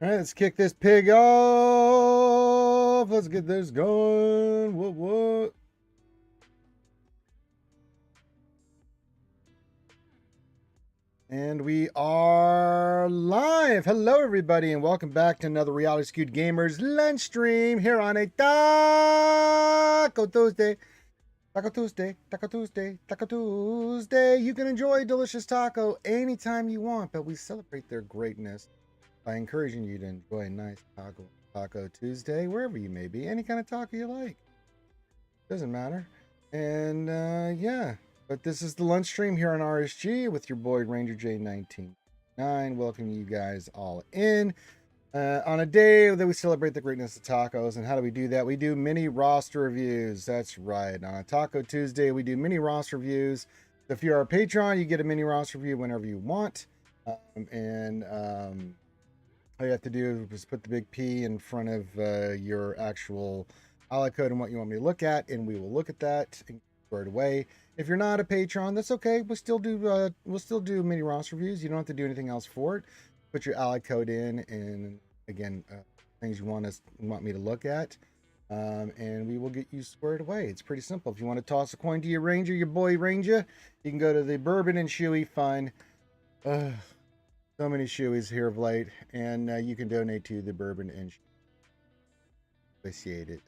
All right, let's kick this pig off. Let's get this going. What? And we are live. Hello, everybody, and welcome back to another Reality Skewed Gamers lunch stream here on a Taco Tuesday. Taco Tuesday, Taco Tuesday, Taco Tuesday. You can enjoy a delicious taco anytime you want, but we celebrate their greatness by encouraging you to enjoy a nice Taco Tuesday, wherever you may be. Any kind of taco you like. Doesn't matter. And yeah, but this is the lunch stream here on RSG with your boy Ranger J199. Welcoming you guys all in on a day that we celebrate the greatness of tacos. And how do we do that? We do mini roster reviews. That's right. On a Taco Tuesday, we do mini roster reviews. If you're our Patreon, you get a mini roster review whenever you want. All you have to do is put the big P in front of your actual ally code and what you want me to look at, and we will look at that and square it away. If you're not a patron, that's okay. We'll still do mini roster reviews. You don't have to do anything else for it. Put your ally code in, and again, things you want me to look at, and we will get you squared away. It's pretty simple. If you want to toss a coin to your Ranger, your boy Ranger, you can go to the Bourbon and Shoey Fund. So many shoeys here of late, and you can donate to the Bourbon and appreciate it.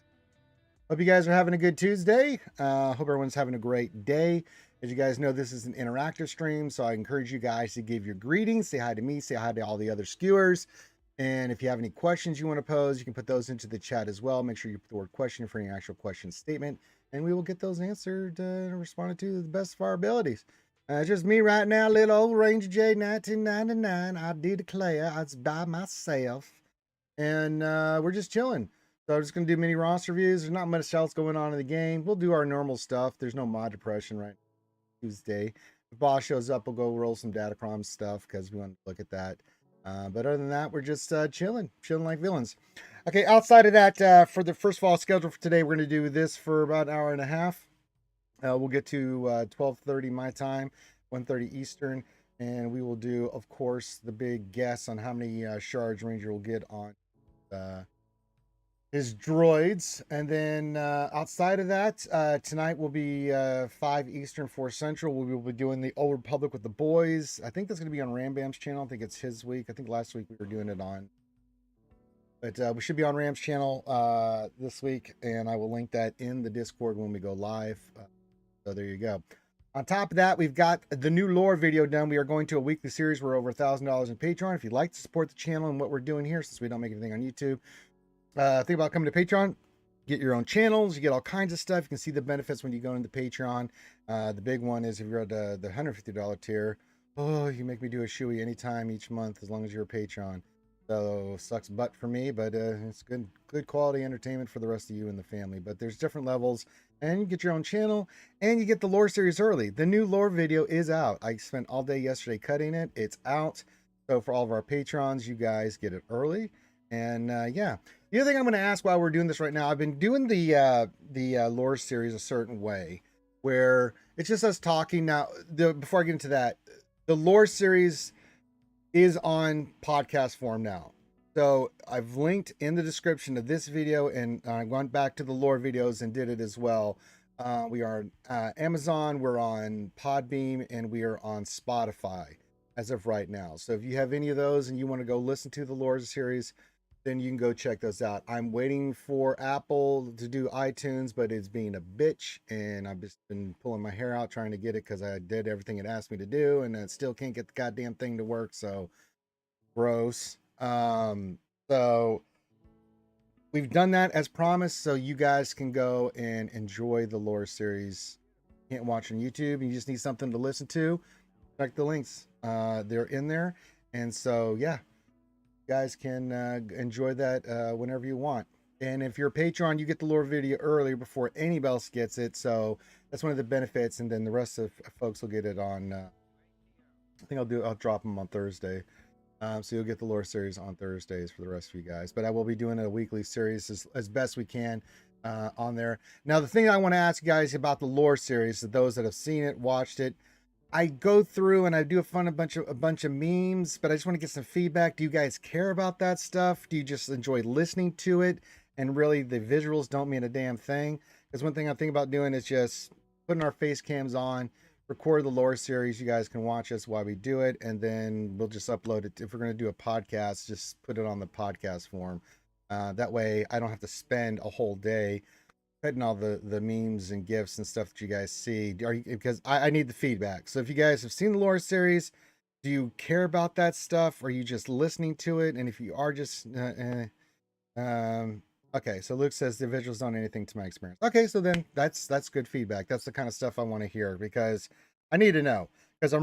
Hope you guys are having a good Tuesday. Hope everyone's having a great day. As you guys know, this is an interactive stream, so I encourage you guys to give your greetings, say hi to me, say hi to all the other skewers, and if you have any questions you want to pose, you can put those into the chat as well. Make sure you put the word question for any actual question statement, and we will get those answered and responded to the best of our abilities. Just me right now, little old Ranger J199. I do declare I was by myself. And we're just chilling. So I'm just going to do mini roster reviews. There's not much else going on in the game. We'll do our normal stuff. There's no mod depression right now, Tuesday. If boss shows up, we'll go roll some Datacrons stuff because we want to look at that. But other than that, we're just chilling like villains. Okay, outside of that, for the first of all schedule for today, we're going to do this for about an hour and a half. We'll get to 12:30 my time, 1:30 Eastern, and we will do, of course, the big guess on how many shards Ranger will get on his droids. And then outside of that, tonight will be 5 Eastern, 4 Central. We will be doing the Old Republic with the boys. I think that's going to be on Rambam's channel. I think it's his week. I think last week we were doing it on. But we should be on Ram's channel this week, and I will link that in the Discord when we go live. So there you go. On top of that, we've got the new lore video done. We are going to a weekly series. We're over $1,000 in Patreon. If you'd like to support the channel and what we're doing here, since we don't make anything on YouTube, think about coming to Patreon. Get your own channels. You get all kinds of stuff. You can see the benefits when you go into Patreon. The big one is if you're at the $150 tier. Oh, you make me do a shoey anytime each month as long as you're a Patreon. So sucks butt for me, but it's good quality entertainment for the rest of you and the family. But there's different levels, and you get your own channel, and you get the lore series early. The new lore video is out. I spent all day yesterday cutting it. It's out. So for all of our patrons, you guys get it early. And yeah, the other thing I'm going to ask while we're doing this right now, I've been doing the lore series a certain way, where it's just us talking now. Before I get into that, the lore series is on podcast form now. So I've linked in the description of this video, and I went back to the lore videos and did it as well. We are on Amazon, we're on Podbeam, and we are on Spotify as of right now. So if you have any of those and you want to go listen to the lore series, then you can go check those out. I'm waiting for Apple to do iTunes, but it's being a bitch, and I've just been pulling my hair out trying to get it because I did everything it asked me to do, and I still can't get the goddamn thing to work. So gross. So we've done that as promised, so you guys can go and enjoy the lore series. Can't watch on YouTube, you just need something to listen to. Check the links. They're in there, and so yeah. Guys can enjoy that whenever you want. And if you're a Patreon, you get the lore video early before anybody else gets it. So that's one of the benefits. And then the rest of folks will get it on, I think I'll drop them on Thursday. So you'll get the lore series on Thursdays for the rest of you guys. But I will be doing a weekly series as best we can on there. Now, the thing I want to ask you guys about the lore series, those that have seen it, watched it, I go through and I do a bunch of memes, but I just want to get some feedback. Do you guys care about that stuff? Do you just enjoy listening to it? And really, the visuals don't mean a damn thing. Because one thing I'm thinking about doing is just putting our face cams on, record the lore series. You guys can watch us while we do it, and then we'll just upload it. If we're going to do a podcast, just put it on the podcast form. That way, I don't have to spend a whole day putting all the memes and gifs and stuff that you guys see. Because I need the feedback. So if you guys have seen the lore series, do you care about that stuff? Or are you just listening to it? And if you are just okay, so Luke says the visuals don't anything to my experience. Okay, so then that's good feedback. That's the kind of stuff I want to hear, because I need to know. Because I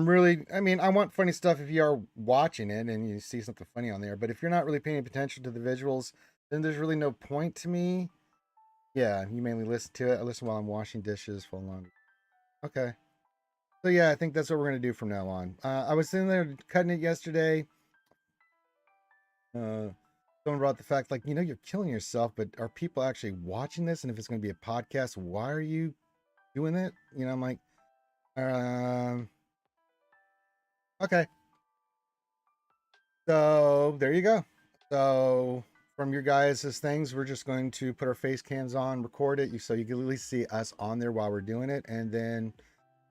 mean, I want funny stuff if you are watching it and you see something funny on there. But if you're not really paying attention to the visuals, then there's really no point to me. Yeah, you mainly listen to it. I listen while I'm washing dishes for long. Okay. So yeah, I think that's what we're gonna do from now on. I was sitting there cutting it yesterday. Someone brought the fact, like, you're killing yourself, but are people actually watching this? And if it's gonna be a podcast, why are you doing it? I'm like, okay. So there you go. So from your guys' things, we're just going to put our face cams on, record it, so you can at least see us on there while we're doing it, and then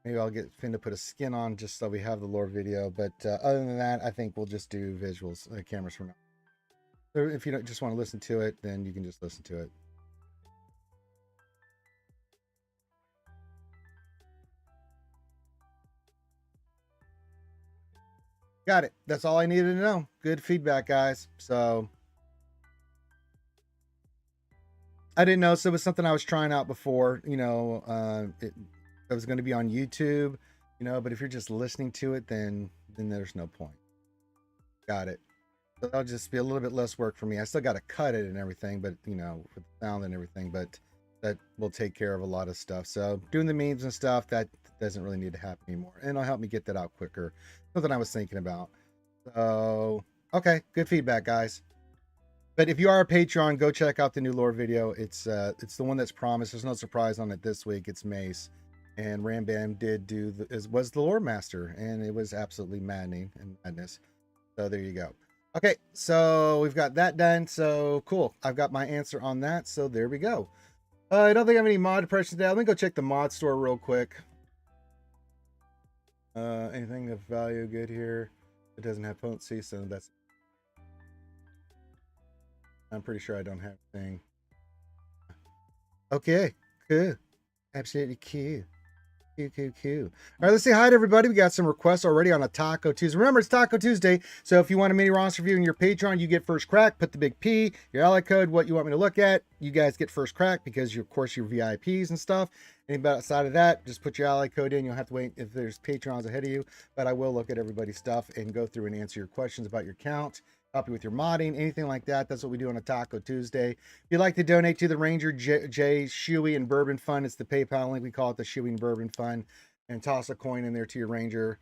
maybe I'll get Finn to put a skin on just so we have the lore video. But other than that, I think we'll just do visuals, cameras from now. So if you don't just want to listen to it, then you can just listen to it. Got it. That's all I needed to know. Good feedback, guys. So I didn't know. So it was something I was trying out before. It was going to be on YouTube. But if you're just listening to it, then there's no point. Got it. So that'll just be a little bit less work for me. I still got to cut it and everything, but with the sound and everything. But that will take care of a lot of stuff. So doing the memes and stuff, that doesn't really need to happen anymore, and it'll help me get that out quicker. Something I was thinking about. So okay, good feedback, guys. But if you are a Patreon, go check out the new lore video. It's the one that's promised. There's no surprise on it this week. It's Mace, and Rambam was the lore master, and it was absolutely maddening and madness. So there you go. Okay, so we've got that done. So cool. I've got my answer on that. So there we go. I don't think I have any mod depression today. Let me go check the mod store real quick. Anything of value good here? It doesn't have potency, so that's... I'm pretty sure I don't have anything. Okay, cool. Absolutely cool. Cool. All right, let's say hi to everybody. We got some requests already on a Taco Tuesday. Remember, it's Taco Tuesday, so if you want a mini roster review in your Patreon, you get first crack. Put the big P, your ally code, what you want me to look at. You guys get first crack because, of course, you're VIPs and stuff. Anybody outside of that, just put your ally code in. You'll have to wait if there's Patrons ahead of you, but I will look at everybody's stuff and go through and answer your questions about your count, help you with your modding, anything like that. That's what we do on a Taco Tuesday. If you'd like to donate to the Ranger J Shoey and Bourbon Fund, it's the PayPal link. We call it the Shoey and Bourbon Fund, and toss a coin in there to your Ranger.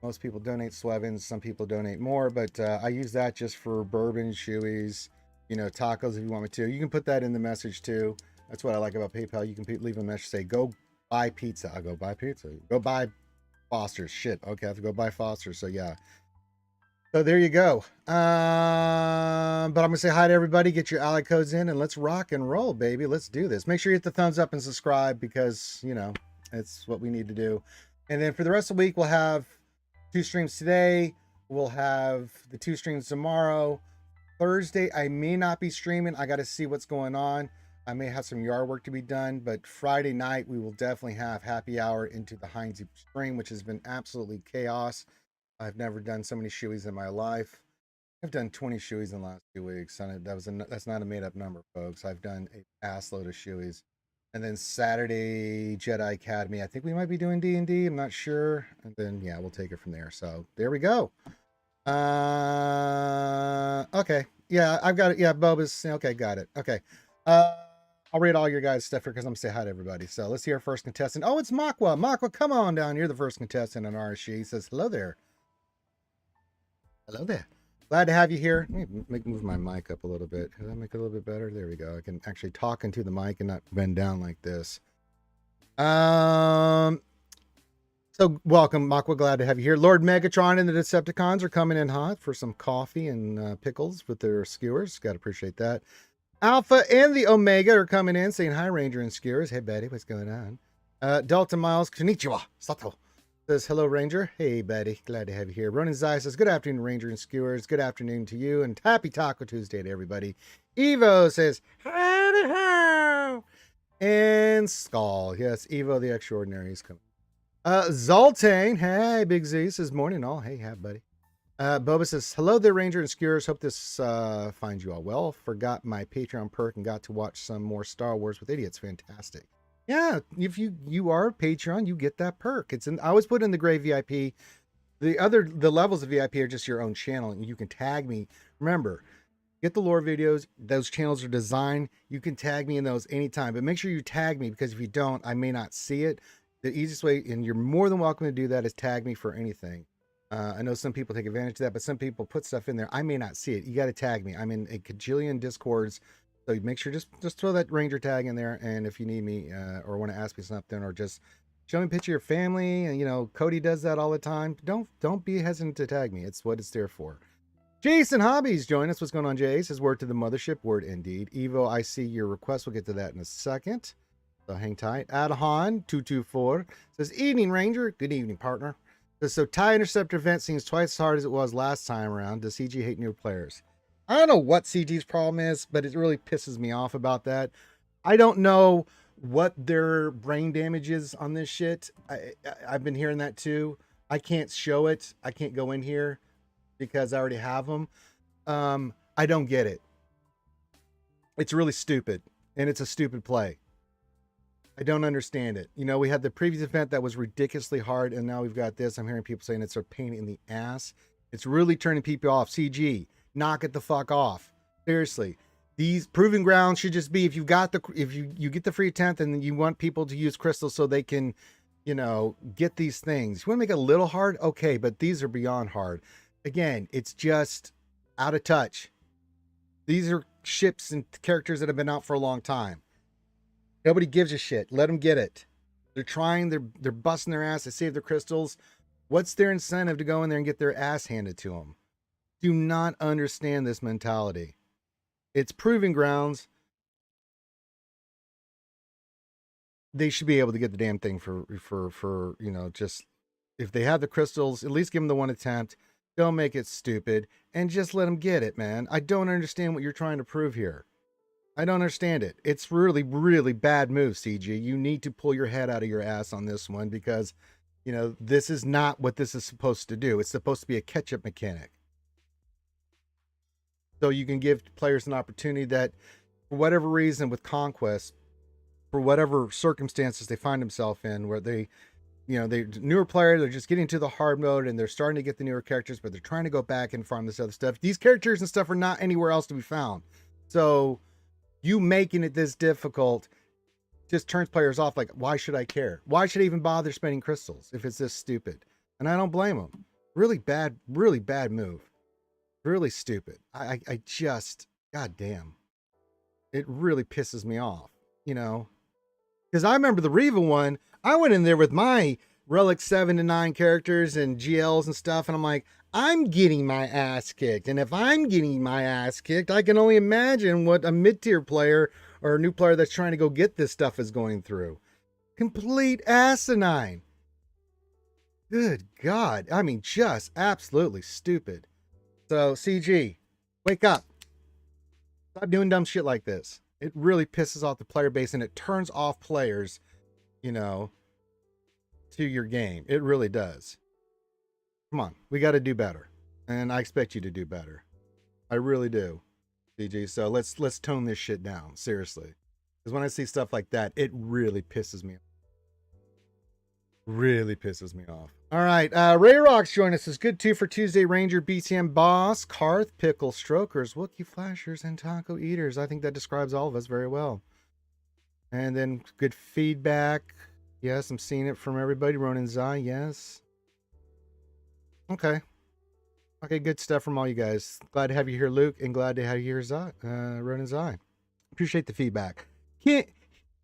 Most people donate Swevins, some people donate more, but I use that just for bourbon, shoeys, tacos if you want me to. You can put that in the message too. That's what I like about PayPal. You can leave a message, say, go buy pizza. I go buy pizza. Go buy Foster's. Shit. Okay, I have to go buy Foster's. So yeah. So there you go. But I'm going to say hi to everybody. Get your ally codes in and let's rock and roll, baby. Let's do this. Make sure you hit the thumbs up and subscribe because, it's what we need to do. And then for the rest of the week, we'll have 2 streams today. We'll have the 2 streams tomorrow. Thursday, I may not be streaming. I got to see what's going on. I may have some yard work to be done, but Friday night, we will definitely have happy hour into the Heinz stream, which has been absolutely chaos. I've never done so many shoeys in my life. I've done 20 shoeys in the last 2 weeks, and that's not a made-up number, folks. I've done a ass load of shoeys. And then Saturday, Jedi Academy. I think we might be doing D&D. I'm not sure. And then, yeah, we'll take it from there. So there we go. Okay. Yeah, I've got it. Yeah, Boba's. Okay, got it. Okay. I'll read all your guys' stuff here because I'm going to say hi to everybody. So let's hear our first contestant. Oh, it's Makwa. Makwa, come on down. You're the first contestant on RSG. He says, hello there. Hello there. Glad to have you here. Let me move my mic up a little bit. Does that make it a little bit better? There we go. I can actually talk into the mic and not bend down like this. So welcome, Makwa. Glad to have you here. Lord Megatron and the Decepticons are coming in hot for some coffee and pickles with their skewers. Got to appreciate that. Alpha and the Omega are coming in saying hi, Ranger and skewers. Hey, Betty, what's going on? Delta Miles, konnichiwa, sato. Says hello, Ranger. Hey, Betty, glad to have you here. Ronan Zai says good afternoon, Ranger and skewers. Good afternoon to you, and happy Taco Tuesday to everybody. Evo says howdy how. And Skull, yes, Evo the Extraordinary is coming. Zoltane, hey, Big Z says morning all. Hey, buddy. Boba says hello there, Ranger and skewers. Hope this finds you all well. Forgot my Patreon perk and got to watch some more Star Wars with Idiots. Fantastic. Yeah, if you are a Patreon, you get that perk. It's in. I always put in the gray VIP. The levels of VIP are just your own channel, and you can tag me. Remember, get the lore videos. Those channels are designed. You can tag me in those anytime, but make sure you tag me, because if you don't, I may not see it. The easiest way, and you're more than welcome to do that, is tag me for anything. I know some people take advantage of that, but some people put stuff in there. I may not see it. You got to tag me. I'm in a cajillion Discords, so make sure just throw that Ranger tag in there. And if you need me or want to ask me something, or just show me a picture of your family, and Cody does that all the time. Don't be hesitant to tag me. It's what it's there for. Jason Hobbies join us. What's going on, Jay? Says word to the mothership. Word indeed. Evo, I see your request. We'll get to that in a second. So hang tight. Adahan224 says, evening, Ranger. Good evening, partner. So TIE Interceptor event seems twice as hard as it was last time around. Does CG hate new players? I don't know what CG's problem is, but it really pisses me off about that. I don't know what their brain damage is on this shit. I've been hearing that too. I can't show it. I can't go in here because I already have them. I don't get it. It's really stupid, and it's a stupid play. I don't understand it. We had the previous event that was ridiculously hard, and now we've got this. I'm hearing people saying it's a pain in the ass. It's really turning people off. CG, knock it the fuck off. Seriously. These proving grounds should just be, if you get the free 10th and you want people to use crystals so they can, get these things. You want to make it a little hard? Okay, but these are beyond hard. Again, it's just out of touch. These are ships and characters that have been out for a long time. Nobody gives a shit. Let them get it. They're trying. They're busting their ass to save their crystals. What's their incentive to go in there and get their ass handed to them? Do not understand this mentality. It's proving grounds. They should be able to get the damn thing for just if they have the crystals, at least give them the one attempt. Don't make it stupid and just let them get it, man. I don't understand what you're trying to prove here. I don't understand it. It's really, really bad move, CG. You need to pull your head out of your ass on this one, because, this is not what this is supposed to do. It's supposed to be a catch-up mechanic. So you can give players an opportunity that, for whatever reason with Conquest, for whatever circumstances they find themselves in, where they're newer player, they're just getting to the hard mode and they're starting to get the newer characters, but they're trying to go back and farm this other stuff. These characters and stuff are not anywhere else to be found. So you making it this difficult just turns players off. Like, why should I care? Why should I even bother spending crystals if it's this stupid? And I don't blame them. Really bad move. Really stupid. I just, goddamn. It really pisses me off, because I remember the Reva one. I went in there with my Relic 7 to 9 characters and GLs and stuff, and I'm like, I'm getting my ass kicked. And if I'm getting my ass kicked, I can only imagine what a mid-tier player or a new player that's trying to go get this stuff is going through. Complete asinine. Good God. I mean, just absolutely stupid. So, CG, wake up. Stop doing dumb shit like this. It really pisses off the player base, and it turns off players, to your game. It really does. Come on, we got to do better, and I expect you to do better. I really do, CG. So let's tone this shit down, seriously. Because when I see stuff like that, it really pisses me off. Really pisses me off. All right, Ray Rocks join us. Is good too for Tuesday. Ranger, BTM Boss, Karth, Pickle, Strokers, Wookie Flashers, and Taco Eaters. I think that describes all of us very well. And then good feedback. Yes, I'm seeing it from everybody. Ronan Zai, yes. Okay, good stuff from all you guys. Glad to have you here, Luke, and glad to have you here, Ronan Zai. Appreciate the feedback.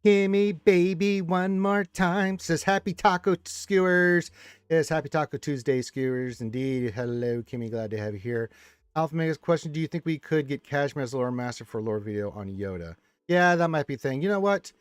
Kimmy, baby, one more time. Says happy taco skewers. Yes, happy Taco Tuesday, skewers. Indeed. Hello, Kimmy. Glad to have you here. Alpha Mega's question: do you think we could get Cashmere as lore master for a lore video on Yoda? Yeah, that might be a thing. You know what?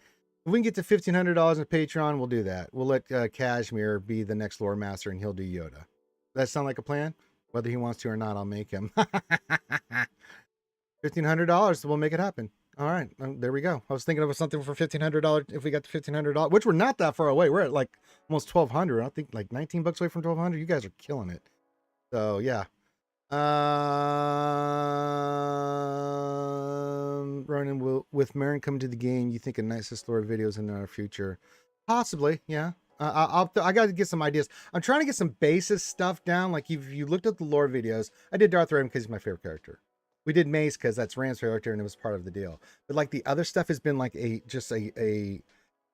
If we can get to $1,500 on Patreon, we'll do that. We'll let Cashmere be the next lore master, and he'll do Yoda. That sound like a plan? Whether he wants to or not, I'll make him. $1,500, we'll make it happen. All right, there we go. I was thinking of something for $1,500 if we got to $1,500, which we're not that far away. We're at like almost $1,200. I think like 19 bucks away from 1,200. You guys are killing it. So yeah. Ronan, with Marin coming to the game, you think a nicest lore videos in our future? Possibly, yeah. I got to get some ideas. I'm trying to get some basis stuff down. Like if you looked at the lore videos, I did Darth Vader because he's my favorite character. We did Mace because that's Rand's character and it was part of the deal. But like the other stuff has been like just a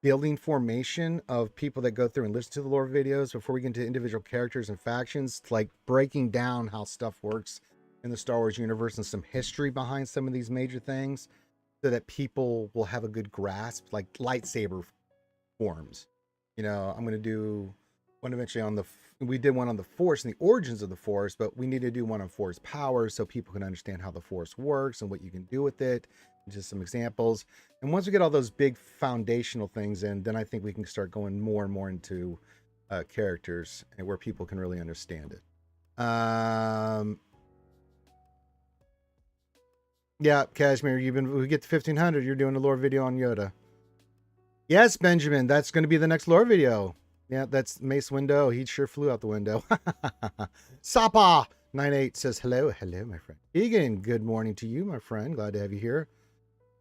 building formation of people that go through and listen to the lore videos before we get into individual characters and factions, like breaking down how stuff works in the Star Wars universe and some history behind some of these major things so that people will have a good grasp, like lightsaber forms. You know, I'm going to do one eventually on we did one on the Force and the origins of the Force, but we need to do one on Force powers so people can understand how the Force works and what you can do with it. Just some examples. And once we get all those big foundational things in, then I think we can start going more and more into characters and where people can really understand it. Yeah, Kashmir, we get to 1,500. You're doing a lore video on Yoda. Yes, Benjamin, that's going to be the next lore video. Yeah, that's Mace Window. He sure flew out the window. Sapa98 says hello. Hello, my friend. Egan, good morning to you, my friend. Glad to have you here.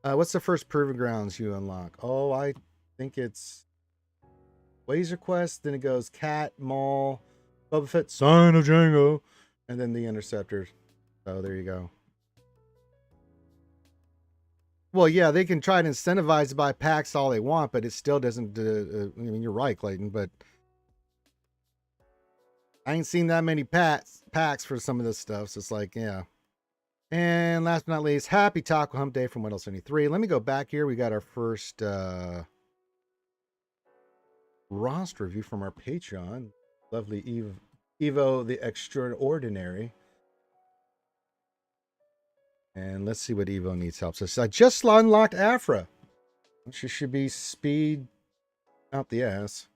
What's the first proving grounds you unlock? Oh, I think it's Laser Quest. Then it goes Cat, Maul, Boba Fett, Son of Django, and then the Interceptors. So there you go. Well, yeah, they can try to incentivize to buy packs all they want, but it still doesn't. I mean, you're right, Clayton, but I ain't seen that many packs for some of this stuff. So it's like, yeah. And last but not least, happy Taco Hump Day from What Else 73. Let me go back here. We got our first roster review from our Patreon. Lovely Evo the Extraordinary. And let's see what Evo needs help. So I just unlocked Aphra. She should be speed out the ass.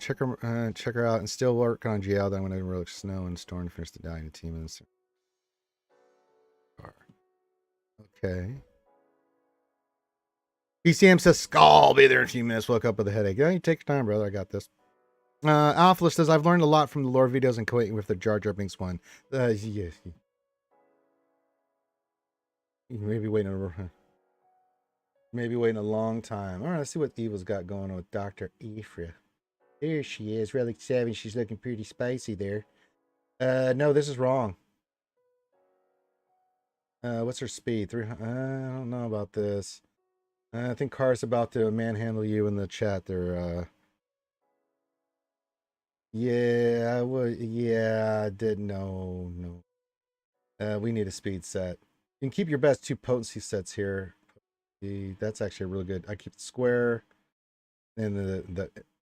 Check her out and still working on GL. Then when it really snow and storm to finish the dying in 10 minutes. Okay. PCM says Skull be there in a few minutes. Woke up with a headache. Yeah, you take your time, brother. I got this. Alpha says I've learned a lot from the lore videos and Kuwait with the Jar Jar Binks one. Yes. Maybe waiting a long time. All right, let's see what Eva's got going on with Dr. Aphra. There she is, really savvy. She's looking pretty spicy there. No, this is wrong. What's her speed? 300. I don't know about this. I think Car's about to manhandle you in the chat there. Yeah, I would. Yeah, I did. No. We need a speed set. You can keep your best 2 potency sets here. That's actually really good. I keep the square, and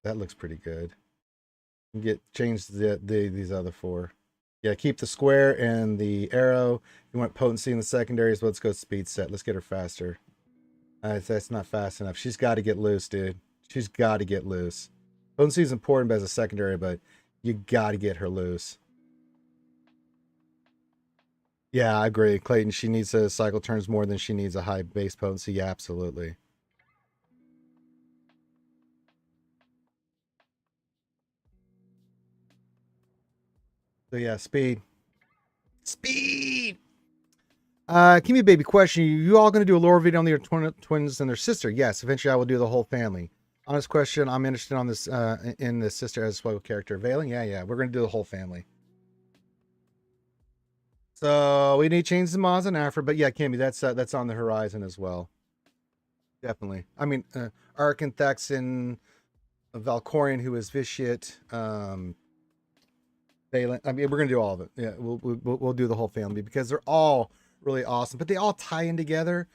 that looks pretty good. You can change these other 4. Yeah, keep the square and the arrow. You want potency in the secondaries. Let's go speed set. Let's get her faster. That's not fast enough. She's got to get loose, dude. She's got to get loose. Potency is important as a secondary, but you got to get her loose. Yeah, I agree. Clayton, she needs to cycle turns more than she needs a high base potency. Yeah, absolutely. So yeah, speed. Speed! Give me a baby question. You all going to do a lore video on their twins and their sister? Yes, eventually I will do the whole family. Honest question, I'm interested on this in the sister as a SWGOH character. Veiling? Yeah. We're going to do the whole family. So we need to change the mods and Aphra, but yeah, Kimmy, that's on the horizon as well. Definitely. I mean, Arkanthex and Valkorian, who is Vitiate. Valen. I mean, we're gonna do all of it. Yeah, we'll do the whole family because they're all really awesome, but they all tie in together.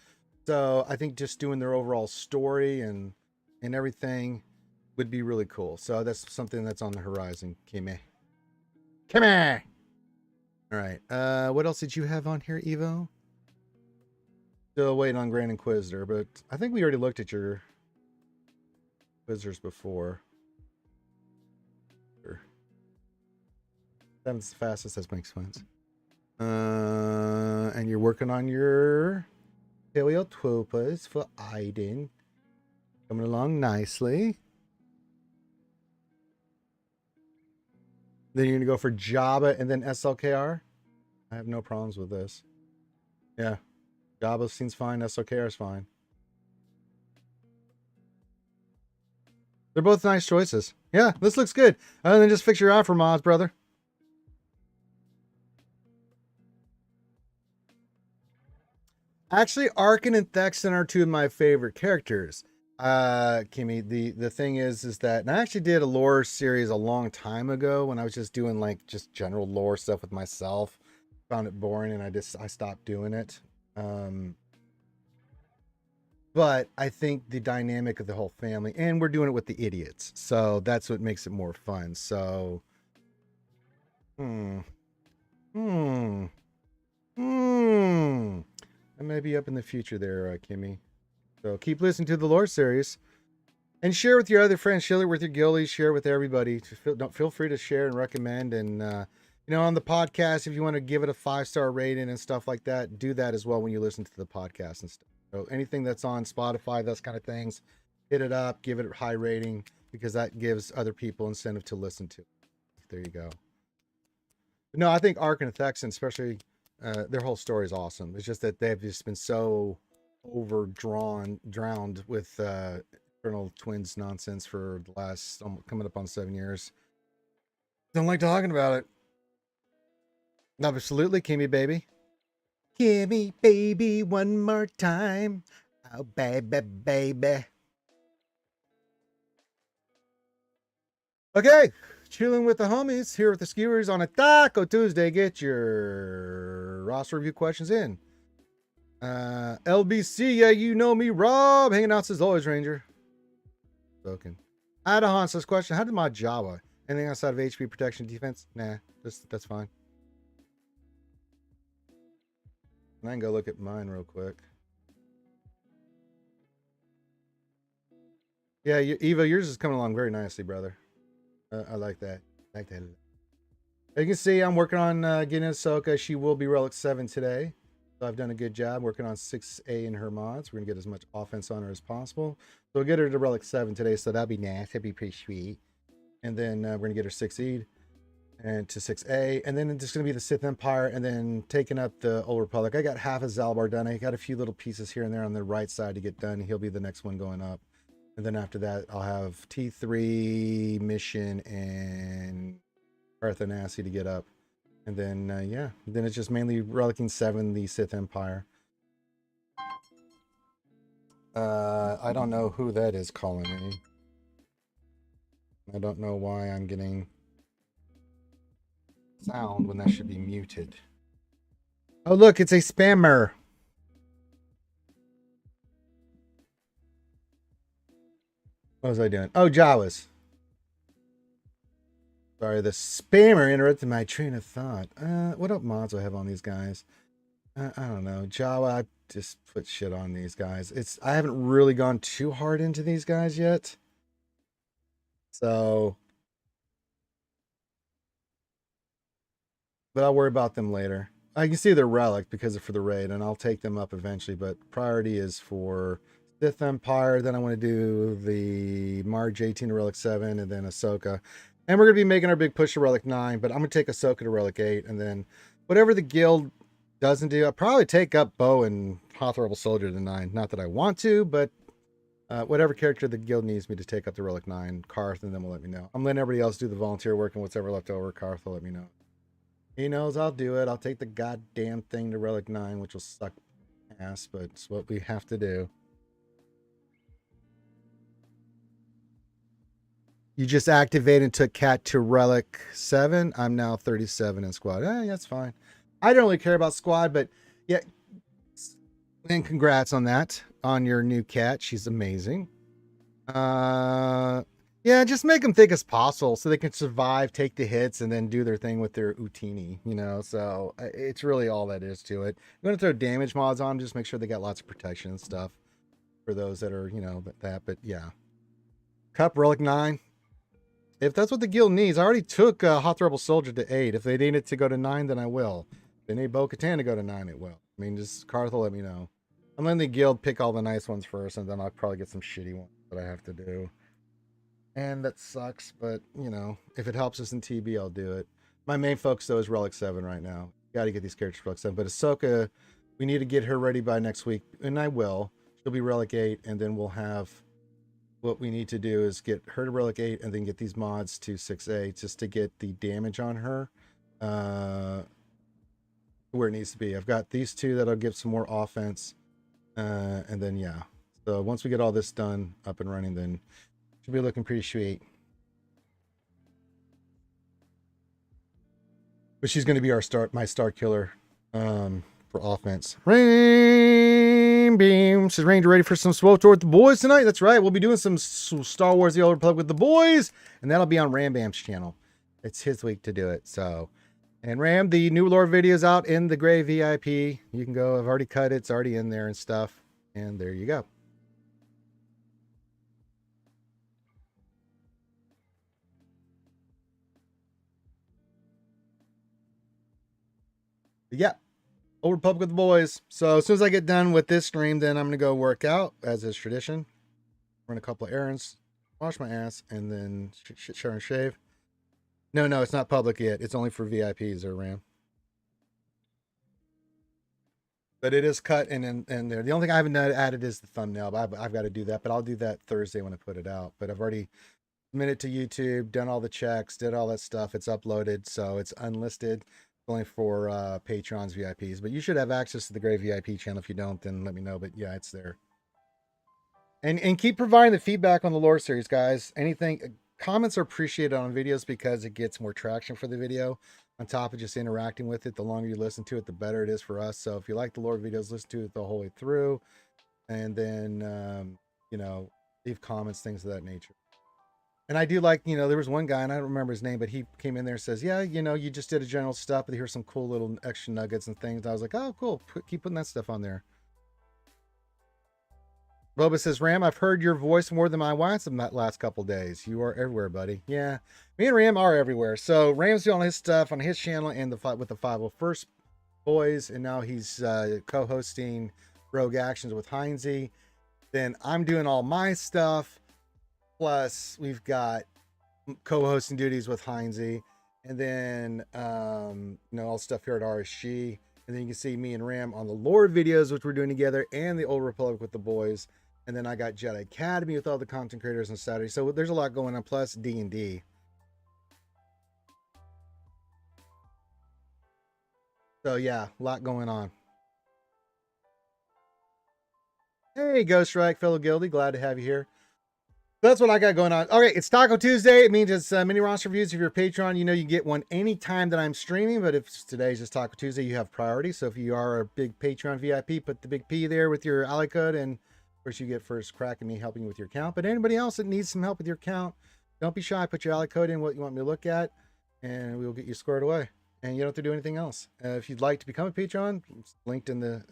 So I think just doing their overall story and everything would be really cool. So that's something that's on the horizon. Kimi. Kimi! All right. What else did you have on here, Evo? Still waiting on Grand Inquisitor, but I think we already looked at your Inquisitors before. Seven's the fastest, that makes sense. And you're working on your Paleotropas for Iden. Coming along nicely. Then you're gonna go for Jabba and then SLKR. I have no problems with this. Yeah, Jabba seems fine. SLKR is fine. They're both nice choices. Yeah, this looks good. Other than just fix your Aphra mods, brother. Actually, Arkin and Thexan are two of my favorite characters. Kimi, the thing is that, and I actually did a lore series a long time ago when I was just doing like just general lore stuff with myself. Found it boring and I stopped doing it. But I think the dynamic of the whole family, and we're doing it with the idiots, so that's what makes it more fun. So, I may be up in the future there, Kimmy. So keep listening to the lore series, and share with your other friends. Share it with your guildies. Share it with everybody. Feel free to share and recommend. And you know, on the podcast, if you want to give it a 5-star rating and stuff like that, do that as well when you listen to the podcast and stuff. So anything that's on Spotify, those kind of things, hit it up, give it a high rating, because that gives other people incentive to listen to. There you go. No, I think Ark and Thexan, especially, their whole story is awesome. It's just that they've just been so drowned with Eternal Twins nonsense for the last coming up on 7 years. Don't like talking about it. Absolutely, Kimmy baby. Kimmy baby, one more time. Oh baby, baby. Okay, chilling with the homies here with the Skewers on a Taco Tuesday. Get your roster review questions in. LBC, yeah, you know me, Rob, hanging out as always, Ranger. Spoken. Adahan says, question, how did my Java? Anything outside of HP protection defense? Nah, that's fine. And I can go look at mine real quick. Yeah, Eva, yours is coming along very nicely, brother. I like that. As you can see, I'm working on getting Ahsoka. She will be Relic 7 today. So I've done a good job working on 6A in her mods. We're going to get as much offense on her as possible. So we'll get her to Relic 7 today. So that'll be nice. That'd be pretty sweet. And then we're going to get her 6E and to 6A. And then it's just going to be the Sith Empire and then taking up the Old Republic. I got half of Zalbar done. I got a few little pieces here and there on the right side to get done. He'll be the next one going up. And then after that, I'll have T3, Mission, and Arthanasi to get up. And then, yeah, then it's just mainly Relicing 7, the Sith Empire. I don't know who that is calling me. I don't know why I'm getting sound when that should be muted. Oh, look, it's a spammer. What was I doing? Oh, Jawas. Sorry, the spammer interrupted my train of thought. What up mods do I have on these guys? I don't know. Jawa, I just put shit on these guys. I haven't really gone too hard into these guys yet. So, but I'll worry about them later. I can see they're relic because of for the raid, and I'll take them up eventually. But priority is for Sith Empire. Then I want to do the Marge 18 to Relic 7, and then Ahsoka. And we're going to be making our big push to Relic 9, but I'm going to take Ahsoka to Relic 8, and then whatever the guild doesn't do, I'll probably take up Bo and Hoth Rebel Soldier to 9. Not that I want to, but whatever character the guild needs me to take up to Relic 9, Karth, and then we'll let me know. I'm letting everybody else do the volunteer work, and what's ever left over, Karth will let me know. He knows I'll do it. I'll take the goddamn thing to Relic 9, which will suck ass, but it's what we have to do. You just activated and took Cat to Relic 7. I'm now 37 in squad. That's fine. I don't really care about squad, but yeah, And congrats on that, on your new cat. She's amazing. Yeah, just make them thick as possible so they can survive, take the hits, and then do their thing with their Utini, you know? So it's really all that is to it. I'm going to throw damage mods on, just make sure they got lots of protection and stuff for those that are, you know, that. But yeah. Cup, Relic 9. If that's what the guild needs, I already took Hot Rebel Soldier to 8. If they need it to go to 9, then I will. If they need Bo-Katan to go to 9, it will. I mean, just Carthel, let me know. I'm letting the guild pick all the nice ones first, and then I'll probably get some shitty ones that I have to do. And that sucks, but, you know, if it helps us in TB, I'll do it. My main focus, though, is Relic 7 right now. Got to get these characters Relic 7. But Ahsoka, we need to get her ready by next week, and I will. She'll be Relic 8, and then we'll have... What we need to do is get her to Relic 8 and then get these mods to 6A just to get the damage on her where it needs to be. I've got these two that'll give some more offense. And then, yeah. So once we get all this done, up and running, then should be looking pretty sweet. But she's going to be my star killer for offense. Rain Beam says, Ranger ready for some SWGOH with the boys tonight? That's right. We'll be doing some Star Wars The Old Republic with the boys, and that'll be on Rambam's channel. It's his week to do it. So, and Ram, the new lore video is out in the Gray VIP. You can go. I've already cut it. It's already in there and stuff. And there you go. Yeah. Old Republic with the boys. So as soon as I get done with this stream, then I'm going to go work out, as is tradition. Run a couple of errands, wash my ass, and then shower and shave. No, it's not public yet. It's only for VIPs or Ram. But it is cut in there. The only thing I haven't added is the thumbnail. But I've got to do that. But I'll do that Thursday when I put it out. But I've already submitted to YouTube, done all the checks, did all that stuff. It's uploaded, so it's unlisted. Only for patrons, VIPs, but you should have access to the Gray VIP channel. If you don't, then let me know. But yeah, it's there. And keep providing the feedback on the lore series, guys. Anything, comments are appreciated on videos because it gets more traction for the video. On top of just interacting with it, the longer you listen to it, the better it is for us. So if you like the lore videos, listen to it the whole way through, and then you know, leave comments, things of that nature. And I do like, you know, there was one guy, and I don't remember his name, but he came in there and says, yeah, you know, you just did a general stuff, but here's some cool little extra nuggets and things. I was like, oh, cool. Keep putting that stuff on there. Boba says, Ram, I've heard your voice more than my wife's in that last couple days. You are everywhere, buddy. Yeah, me and Ram are everywhere. So Ram's doing all his stuff on his channel and with the 501st boys, and now he's co-hosting Rogue Actions with Heinze. Then I'm doing all my stuff. Plus, we've got co-hosting duties with Heinze, and then you know, all stuff here at RSG. And then you can see me and Ram on the lore videos, which we're doing together, and the Old Republic with the boys. And then I got Jedi Academy with all the content creators on Saturday. So there's a lot going on. Plus D&D. So yeah, a lot going on. Hey, Ghost Strike, fellow guildie, glad to have you here. That's what I got going on. Okay, it's Taco Tuesday. It means it's mini roster reviews. If you're a Patreon, you know you get one anytime that I'm streaming. But if today's just Taco Tuesday, you have priority. So if you are a big Patreon VIP, put the big P there with your ally code, and of course you get first crack at me helping you with your account. But anybody else that needs some help with your account, don't be shy. Put your ally code in, what you want me to look at, and we will get you squared away. And you don't have to do anything else. If you'd like to become a Patreon, it's linked in the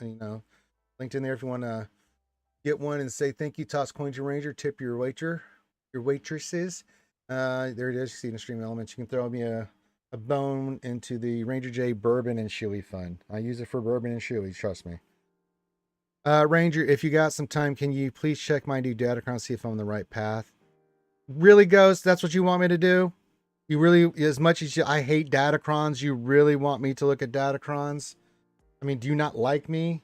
linked in there if you want to get one and say thank you, toss coins your ranger, tip your waitresses. There it is. You see in the stream elements. You can throw me a bone into the Ranger J bourbon and shoey fun. I use it for bourbon and shoey, trust me. Ranger, if you got some time, can you please check my new Datacrons, see if I'm on the right path? Really, Ghost? That's what you want me to do? You really, as much as I hate Datacrons, you really want me to look at Datacrons? I mean, do you not like me,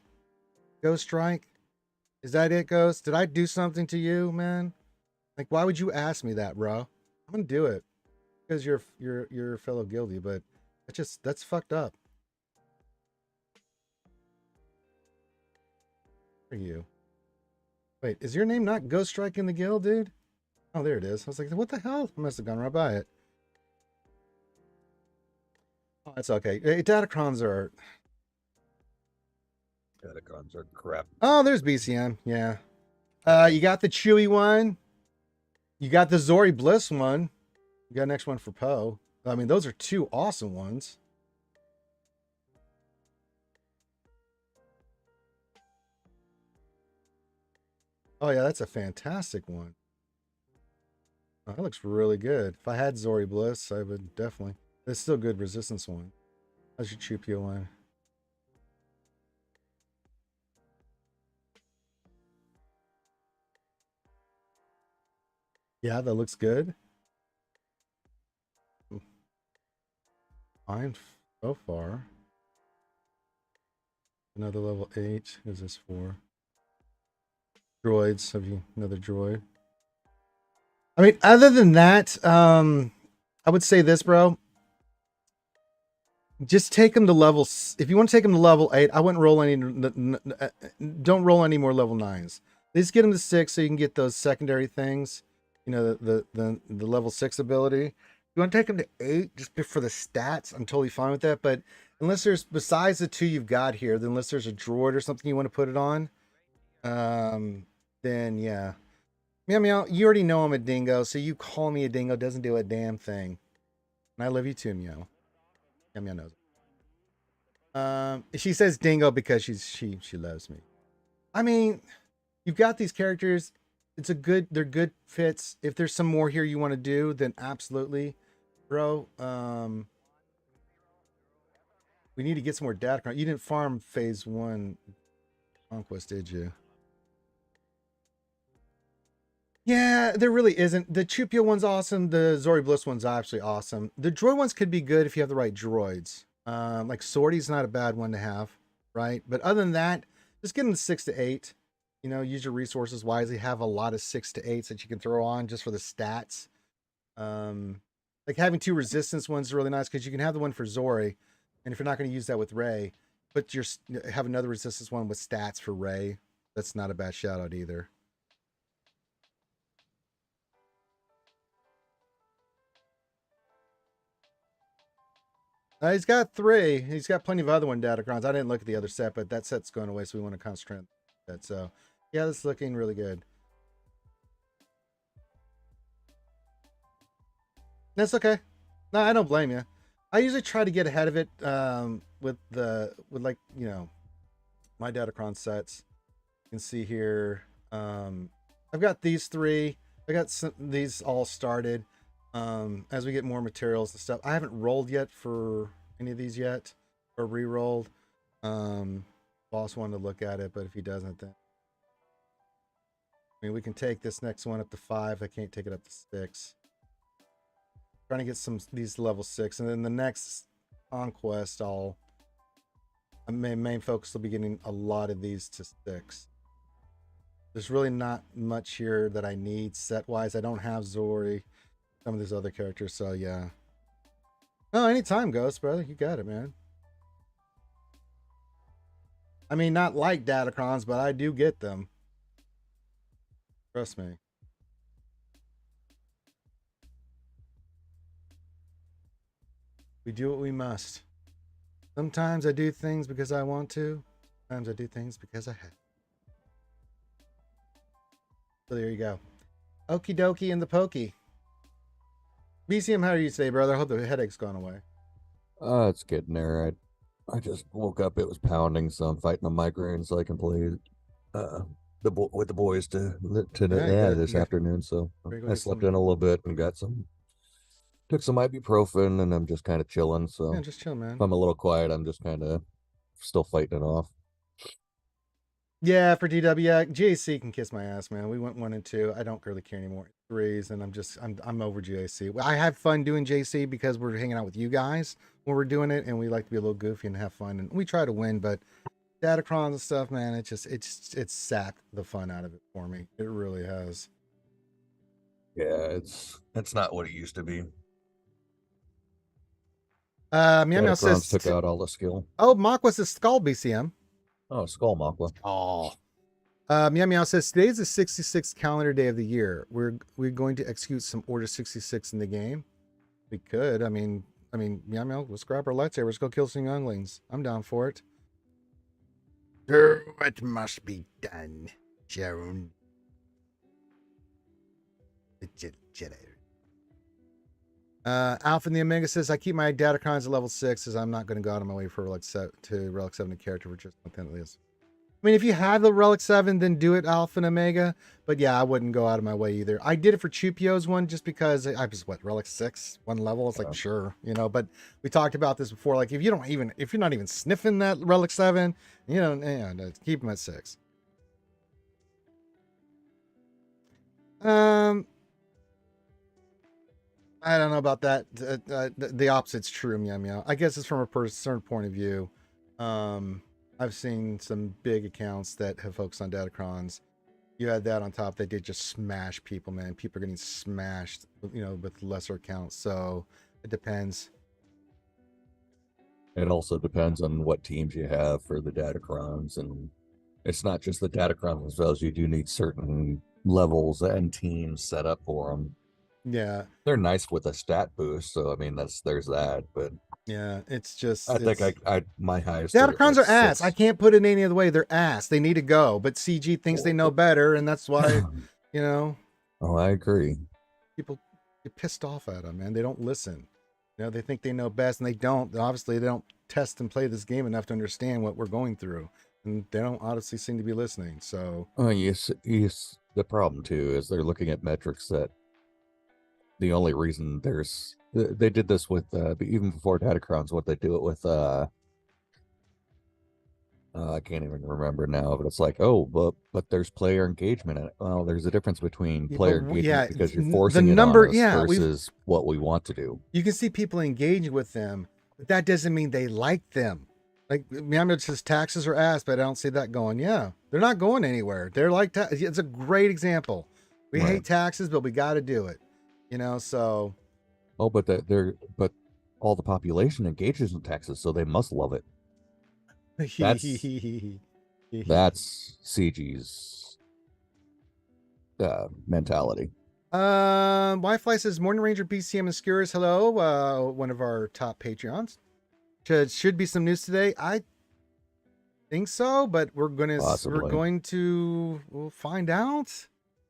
Ghost Strike? Is that it, Ghost? Did I do something to you, man? Like, why would you ask me that, bro? I'm gonna do it because you're a fellow guildie, but that's fucked up. Who are you? Wait, is your name not Ghost Strike in the guild, dude? Oh, there it is. I was like, what the hell? I must have gone right by it. Oh, that's okay. Datacrons are... Datacrons are crap. Oh, there's BCM. Yeah. You got the Chewy one. You got the Zori Bliss one. You got next one for Poe. I mean, those are two awesome ones. Oh yeah, that's a fantastic one. Oh, that looks really good. If I had Zori Bliss, I would definitely. It's still good resistance one. How's your Chupio one? Yeah, that looks good. Fine so far. Another level 8. Who's this for? Droids. Have you another droid? I mean, other than that, I would say this, bro. Just take them to level. If you want to take them to level 8, I wouldn't roll any. Don't roll any more level 9s. Just get them to 6 so you can get those secondary things. You know, the level 6 ability. If you want to take them to 8 just for the stats, I'm totally fine with that. But unless there's, besides the 2 you've got here, then unless there's a droid or something you want to put it on, then yeah. Meow meow, you already know I'm a dingo, so you call me a dingo doesn't do a damn thing. And I love you too, meow. Meow meow knows. She says dingo because she loves me. I mean, you've got these characters. They're good fits. If there's some more here you want to do, then absolutely, bro. We need to get some more Datacron. You didn't farm phase 1 Conquest, did you? Yeah, there really isn't. The Chupio one's awesome. The Zori Bliss one's absolutely awesome. The droid ones could be good if you have the right droids. Like Sorty's not a bad one to have, right? But other than that, just get them to 6 to 8. You know, use your resources wisely. Have a lot of 6 to 8s that you can throw on just for the stats. Like having 2 resistance ones is really nice because you can have the one for Zori, and if you're not going to use that with Rey, but have another resistance one with stats for Rey. That's not a bad shout out either. He's got 3. He's got plenty of other Datacrons. I didn't look at the other set, but that set's going away, so we want to concentrate on that. So, yeah, this is looking really good. That's okay. No, I don't blame you. I usually try to get ahead of it with like, you know, my Datacron sets. You can see here. I've got these 3. I got these all started. As we get more materials and stuff. I haven't rolled yet for any of these yet, or re-rolled. Boss wanted to look at it, but if he doesn't, then I mean we can take this next one up to 5. I can't take it up to 6. Trying to get these level 6, and then the next Conquest, main focus will be getting a lot of these to 6. There's really not much here that I need set wise. I don't have Zori. Some of these other characters, so yeah. Oh, anytime, Ghost, brother. You got it, man. I mean, not like Datacrons, but I do get them. Trust me. We do what we must. Sometimes I do things because I want to. Sometimes I do things because I have. So there you go. Okie dokie and the pokey. BCM, how are you today, brother? I hope the headache's gone away. It's getting there. I just woke up. It was pounding, so I'm fighting a migraine so I can play with the boys this afternoon. So I slept in a little bit and took some ibuprofen, and I'm just kind of chilling. So yeah, just chill, man. If I'm a little quiet, I'm just kind of still fighting it off. Yeah, for DW, yeah, GAC can kiss my ass, man. We went 1 and 2. I don't really care anymore. 3s, and I'm over GAC. I have fun doing JC because we're hanging out with you guys when we're doing it, and we like to be a little goofy and have fun, and we try to win. But Datacrons and stuff, man, it's sapped the fun out of it for me. It really has. Yeah, it's not what it used to be. Meow says took out all the skill. Oh, Makwa's a skull BCM. Oh, Skull Makwa. Oh. Meow says today's the 66th calendar day of the year. We're going to execute some Order 66 in the game. We could. I mean, Meow, let's grab our lightsabers. Let's go kill some younglings. I'm down for it. Do what must be done, Sharon. Alpha in the Omega says, I keep my Datacrons at level 6 as I'm not going to go out of my way for Relic 7 to Relic 7 character for just something that is. I mean, if you have the Relic 7, then do it Alpha and Omega. But yeah, I wouldn't go out of my way either. I did it for Chupio's one just because I was, Relic 6, one level? It's like, sure, you know, but we talked about this before. Like, if you're not even sniffing that Relic 7, you know, keep them at 6. I don't know about that. The opposite's true, meow meow. I guess it's from a certain point of view. I've seen some big accounts that have focused on Datacrons. You had that on top. They did just smash people, man. People are getting smashed, you know, with lesser accounts. So it depends. It also depends on what teams you have for the Datacrons, and it's not just the Datacrons themselves. You do need certain levels and teams set up for them. Yeah, they're nice with a stat boost, so I mean there's that, but yeah, it's just I think I my highest Datacrons like are ass. I can't put it any other way. They're ass. They need to go, but CG thinks they know better, and that's why, you know. Oh, I agree. People get pissed off at them, man. They don't listen. You know, they think they know best, and they don't. Obviously, they don't test and play this game enough to understand what we're going through, and they don't honestly seem to be listening. So, oh yes. The problem too is they're looking at metrics that the only reason they did this with even before Datacrons, what they do it with I can't even remember now, but it's like, oh, but there's player engagement in it. Well, there's a difference between player engagement because you're forcing it on us versus what we want to do. You can see people engaging with them, but that doesn't mean they like them. Like, I mean, it says taxes are ass, but I don't see that going. Yeah, they're not going anywhere. They're like, it's a great example. We hate taxes, but we got to do it. You know, so. Oh, but all the population engages in taxes, so they must love it. That's CG's mentality. Wi-Fi says, Morning Ranger BCM and Skewers, hello. One of our top Patreons. Should be some news today. I think so, but we'll find out.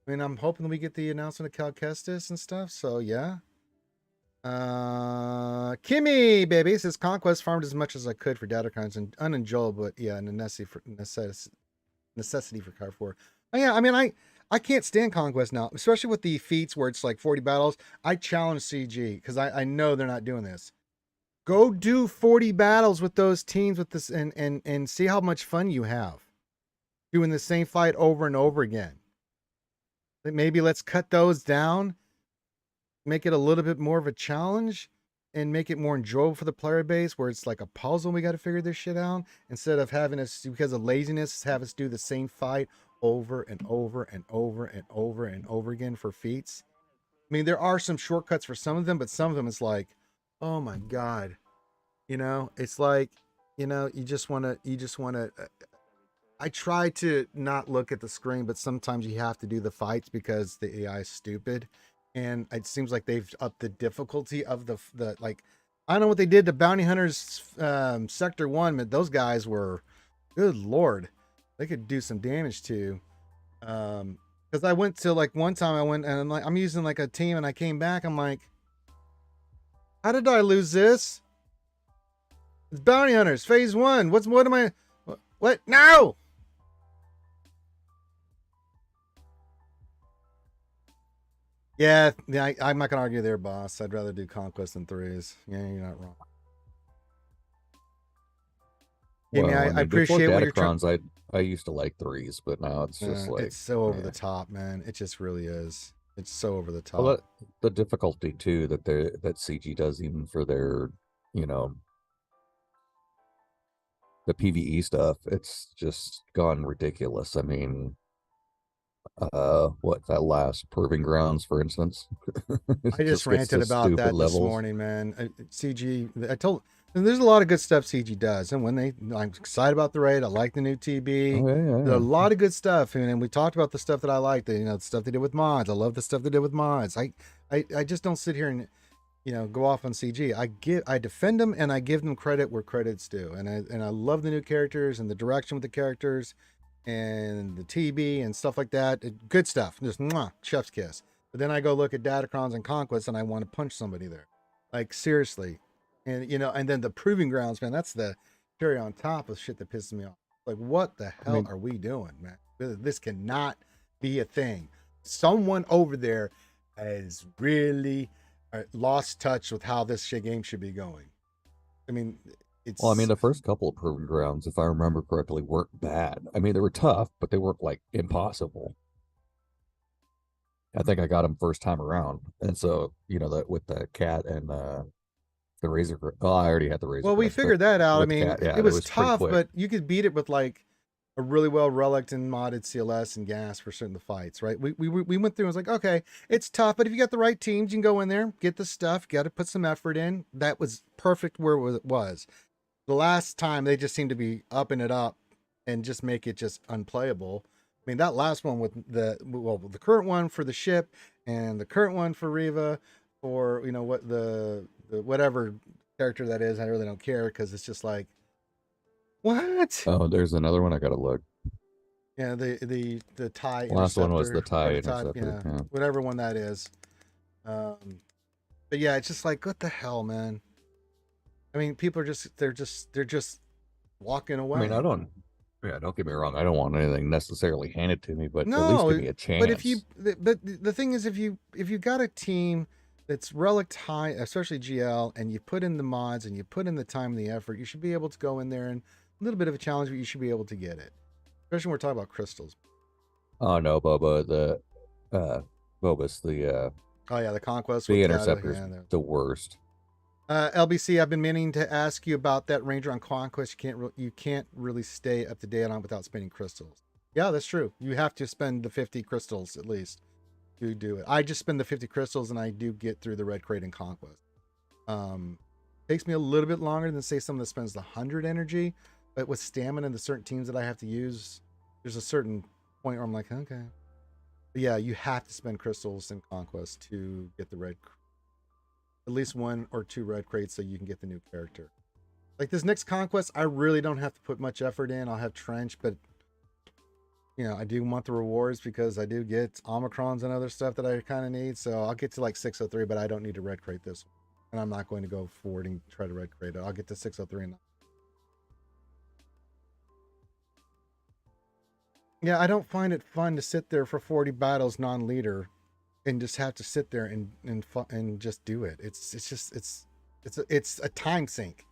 I mean, I'm hoping we get the announcement of Conquests and stuff. So yeah. Kimmy baby says Conquest farmed as much as I could for Datacrons and unenjoyable, but yeah, necessity for Carrefour. Oh, yeah, I mean, I can't stand Conquest now, especially with the feats where it's like 40 battles. I challenge CG because I know they're not doing this. Go do 40 battles with those teams with this and see how much fun you have doing the same fight over and over again. Maybe let's cut those down, make it a little bit more of a challenge, and make it more enjoyable for the player base where it's like a puzzle. We got to figure this shit out instead of having us, because of laziness, have us do the same fight over and over and over and over and over again for feats. I mean, there are some shortcuts for some of them, but some of them it's like, oh my God, you know, it's like, you know, you just want to, I try to not look at the screen, but sometimes you have to do the fights because the AI is stupid. And it seems like they've upped the difficulty of the like, I don't know what they did to Bounty Hunters Sector 1, but those guys were, good Lord, they could do some damage to. Because I went to, like, one time I went and I'm like, I'm using like a team and I came back, I'm like, how did I lose this? It's Bounty Hunters, phase 1. What am I, what? No! Yeah, I'm not gonna argue there, boss. I'd rather do Conquest than 3s. Yeah, you're not wrong. Well, I appreciate what you're trying. I used to like 3s, but now it's just like it's so over the top, man. It just really is. It's so over the top. Well, the difficulty too that CG does even for their, you know, the PvE stuff. It's just gone ridiculous. I mean, what that last Proving Grounds, for instance. I just ranted about that this morning, man. CG, there's a lot of good stuff CG does, and I'm excited about the raid. I like the new TB. Oh, yeah. There's a lot of good stuff, and we talked about the stuff that I liked. You know, the stuff they did with mods. I love the stuff they did with mods. I just don't sit here and, go off on CG. I defend them and I give them credit where credit's due. And I love the new characters and the direction with the characters and the TB and stuff like that. Good stuff. Just mwah, chef's kiss. But then I go look at Datacrons and Conquests and I want to punch somebody there. Like seriously. And and then the proving grounds, man, that's the cherry on top of shit that pisses me off. Like, what the hell are we doing, man? This cannot be a thing. Someone over there has really lost touch with how this game should be going. I mean, well, I mean, the first couple of proving grounds, if I remember correctly, weren't bad. I mean, they were tough, but they weren't like impossible. I think I got them first time around, and so that with the cat and the razor. Oh, I already had the razor. Well, we figured that out. I mean, cat, yeah, it was tough, but you could beat it with like a really well relicked and modded CLS and gas for certain fights, right? We went through and was like, okay, it's tough, but if you got the right teams, you can go in there, get the stuff, got to put some effort in. That was perfect where it was. The last time they just seemed to be upping it up and just make it just unplayable. I mean, that last one with the current one for the ship and the current one for Riva, or what the whatever character that is, I really don't care because it's just like, what? Oh, there's another one I gotta look. Yeah, the TIE. Last one was the TIE Interceptor. Yeah, whatever one that is. But yeah, it's just like, what the hell, man? I mean, people are they're just walking away. I mean, don't get me wrong. I don't want anything necessarily handed to me, but at least give me a chance. But the thing is, if you got a team that's relic high, especially GL, and you put in the mods and you put in the time and the effort, you should be able to go in there and a little bit of a challenge, but you should be able to get it. Especially when we're talking about crystals. Oh no, Boba, Boba's the oh yeah, the Conquest. The Interceptor's the worst. LBC, I've been meaning to ask you about that Ranger on Conquest. You can't really stay up to date on without spending crystals. Yeah, that's true. You have to spend the 50 crystals at least to do it. I just spend the 50 crystals and I do get through the red crate in Conquest. Takes me a little bit longer than say someone that spends the 100 energy, but with stamina and the certain teams that I have to use, there's a certain point where I'm like, okay. But yeah, you have to spend crystals in Conquest to get the red crate. At least 1 or 2 red crates so you can get the new character. Like this next Conquest, I really don't have to put much effort in. I'll have Trench, but I do want the rewards because I do get Omicrons and other stuff that I kind of need. So I'll get to like 603, but I don't need to red crate this one. And I'm not going to go forward and try to red crate it. I'll get to 603 and yeah, I don't find it fun to sit there for 40 battles non-leader and just have to sit there and just do it. It's a time sink.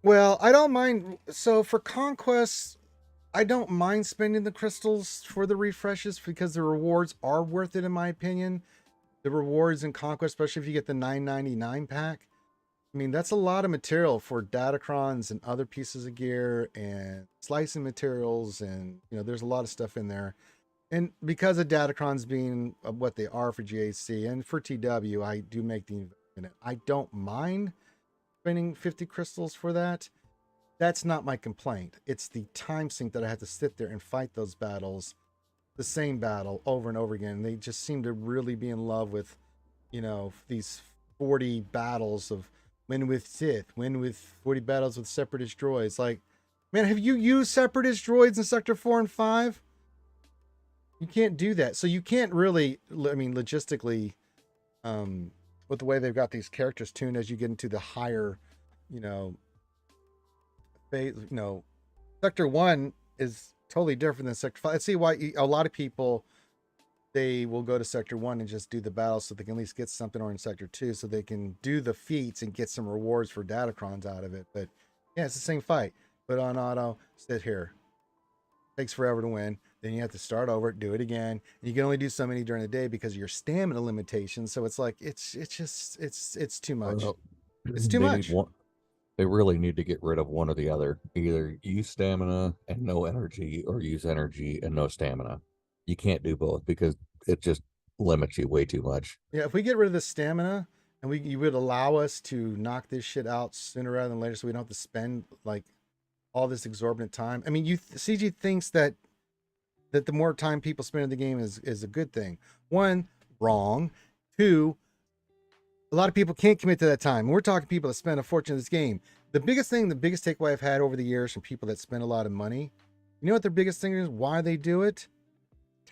Well, I don't mind. So for Conquest, I don't mind spending the crystals for the refreshes because the rewards are worth it in my opinion. The rewards in Conquest, especially if you get the 999 pack. I mean, that's a lot of material for Datacrons and other pieces of gear and slicing materials, and there's a lot of stuff in there. And because of Datacrons being what they are for GAC and for TW, I do make the investment. I don't mind spending 50 crystals for that. That's not my complaint. It's the time sink that I have to sit there and fight those battles, the same battle over and over again. They just seem to really be in love with, these 40 battles of win with Sith, win with 40 battles with Separatist droids. Like, man, have you used Separatist droids in Sector 4 and 5? You can't do that. So you can't really, I mean, logistically, with the way they've got these characters tuned as you get into the higher, phase, Sector 1 is totally different than Sector 5. Let's see why a lot of people, they will go to Sector 1 and just do the battle so they can at least get something, or in Sector 2 so they can do the feats and get some rewards for Datacrons out of it. But yeah, it's the same fight. Put on auto, sit here. Takes forever to win. Then you have to start over, do it again. And you can only do so many during the day because of your stamina limitations. So it's like it's too much. Well, it's too much. They really need to get rid of one or the other. Either use stamina and no energy, or use energy and no stamina. You can't do both because it just limits you way too much. Yeah, if we get rid of the stamina and you would allow us to knock this shit out sooner rather than later, so we don't have to spend like all this exorbitant time. I mean, CG thinks that the more time people spend in the game is a good thing. One, Wrong. 2, a lot of people can't commit to that time. We're talking people that spend a fortune in this game. The biggest takeaway I've had over the years from people that spend a lot of money, you know what their biggest thing is? Why they do it?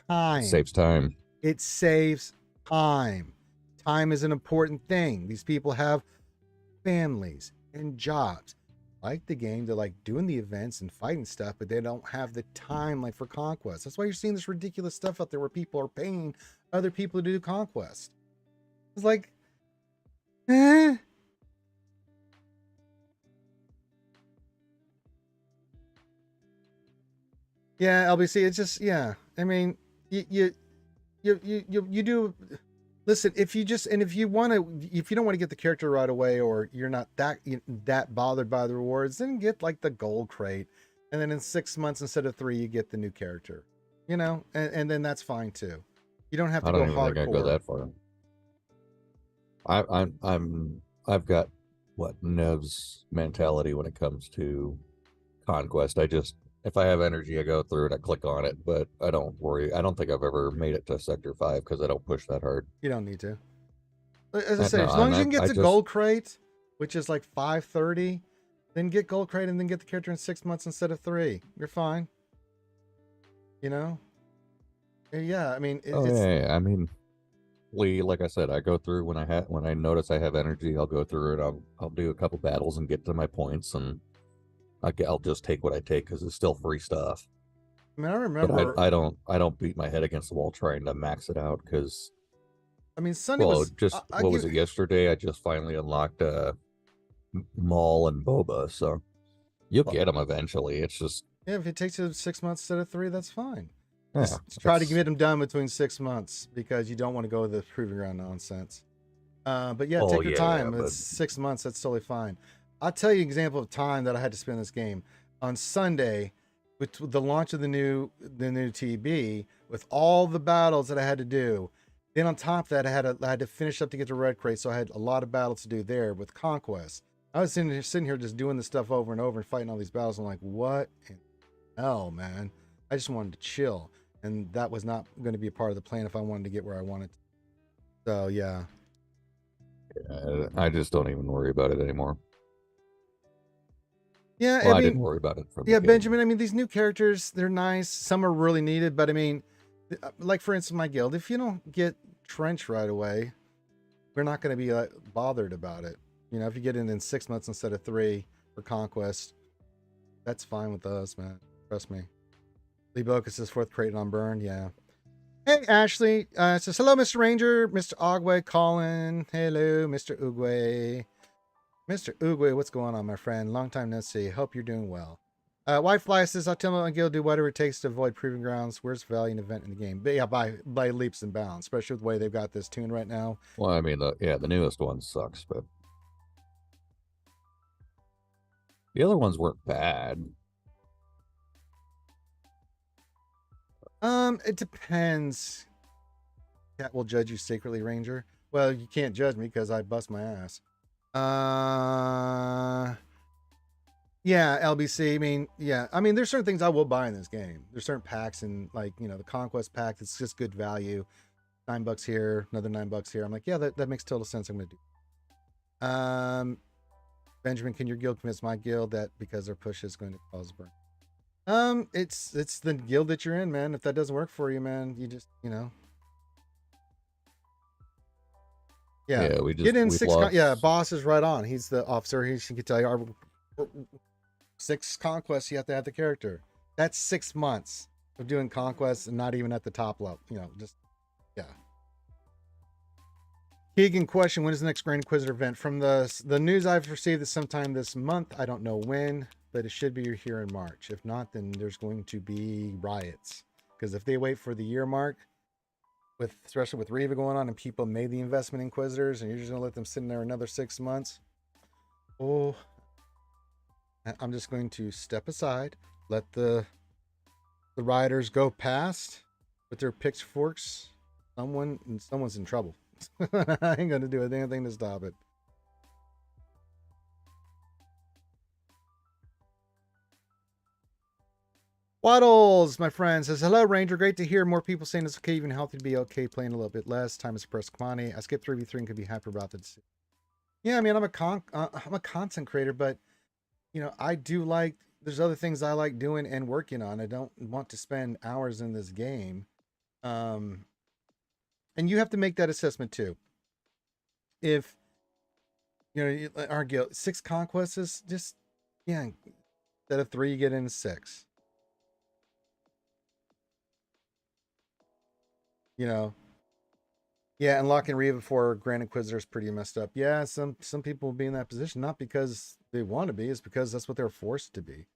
Time. Saves time. It saves time. Time is an important thing. These people have families and jobs. Like the game, they're like doing the events and fighting stuff, but they don't have the time like for Conquest. That's why you're seeing this ridiculous stuff out there where people are paying other people to do Conquest. It's like, Yeah, LBC, it's just, yeah. I mean, you do. Listen, if you don't want to get the character right away, or you're not that bothered by the rewards, then get like the gold crate, and then in 6 months instead of 3, you get the new character. And then that's fine too. You don't have to go hardcore. I don't even think I go that far. I've got Nev's mentality when it comes to Conquest. If I have energy, I go through it, I click on it, but I don't worry. I don't think I've ever made it to Sector 5 because I don't push that hard. You don't need to. As I say, as long as you can get the gold crate, which is like 530, then get gold crate and then get the character in 6 months instead of 3. You're fine. Yeah, I mean... yeah. I mean, like I said, I go through when I notice I have energy, I'll go through it. I'll do a couple battles and get to my points, and I'll just take what I take because it's still free stuff. I mean, I remember. But I don't beat my head against the wall trying to max it out because. I mean, Sunday was just what was it yesterday? I just finally unlocked Maul and Boba, so you'll get them eventually. It's just if it takes you 6 months instead of 3, that's fine. Yeah, just try to get them done between 6 months because you don't want to go the proving ground nonsense. But yeah, take your time. It's 6 months. That's totally fine. I'll tell you an example of time that I had to spend this game. On Sunday, with the launch of the new TB, with all the battles that I had to do. Then on top of that, I had to finish up to get to Red Crate, so I had a lot of battles to do there with Conquest. I was sitting here just doing this stuff over and over and fighting all these battles. I'm like, what in hell, man? I just wanted to chill. And that was not going to be a part of the plan if I wanted to get where I wanted to. So, yeah. I just don't even worry about it anymore. Yeah, well, I didn't worry about it. Benjamin, I mean, these new characters, they're nice. Some are really needed, but I mean, like for instance, my guild, if you don't get Trench right away, we're not going to be bothered about it. If you get it in 6 months instead of 3 for Conquest, that's fine with us, man. Trust me. Lee Bocus says 4th crate on burn. Yeah. Hey, Ashley says, hello, Mr. Ranger, Mr. Ogwe, Colin. Hello, Mr. Ugwe. Mr. Ugwe, what's going on, my friend? Long time no see. Hope you're doing well. White Fly says, I'll tell my guild do whatever it takes to avoid proving grounds. Worst valiant event in the game. But yeah, by leaps and bounds, especially with the way they've got this tune right now. Well, I mean, the newest one sucks, but the other ones weren't bad. It depends. Cat will judge you secretly, Ranger. Well, you can't judge me because I bust my ass. Yeah, LBC. I mean, there's certain things I will buy in this game. There's certain packs, and like, the Conquest pack, it's just good value. $9 here, another $9 here. I'm like, yeah, that makes total sense. I'm gonna do. Benjamin, can your guild convince my guild that because their push is going to cause burn? It's the guild that you're in, man. If that doesn't work for you, man, you just, Yeah, we just get in 6. Boss is right on. He's the officer. He can tell you our 6 conquests. You have to have the character. That's 6 months of doing conquests and not even at the top level. Just yeah. Keegan question: when is the next Grand Inquisitor event? From the news I've received is sometime this month. I don't know when, but it should be here in March. If not, then there's going to be riots. Because if they wait for the year mark, especially with Riva going on and people made the investment in Inquisitors, and you're just going to let them sit in there another 6 months. Oh, I'm just going to step aside, let the rioters go past with their pitchforks. Someone's in trouble. I ain't going to do anything to stop it. Waddles, my friend, says, hello, Ranger. Great to hear more people saying it's okay, even healthy to be okay, playing a little bit less. Time is pressed commodity. I skipped 3v3 and could be happy about that. Yeah, I mean, I'm a content creator, but, you know, I do like, there's other things I like doing and working on. I don't want to spend hours in this game. And you have to make that assessment too. If, you know, our guild, 6 conquests is just, yeah, instead of 3, you get into 6. You know, yeah, unlocking Reva for Grand Inquisitor is pretty messed up. Yeah, some people will be in that position, not because they want to be, it's because that's what they're forced to be.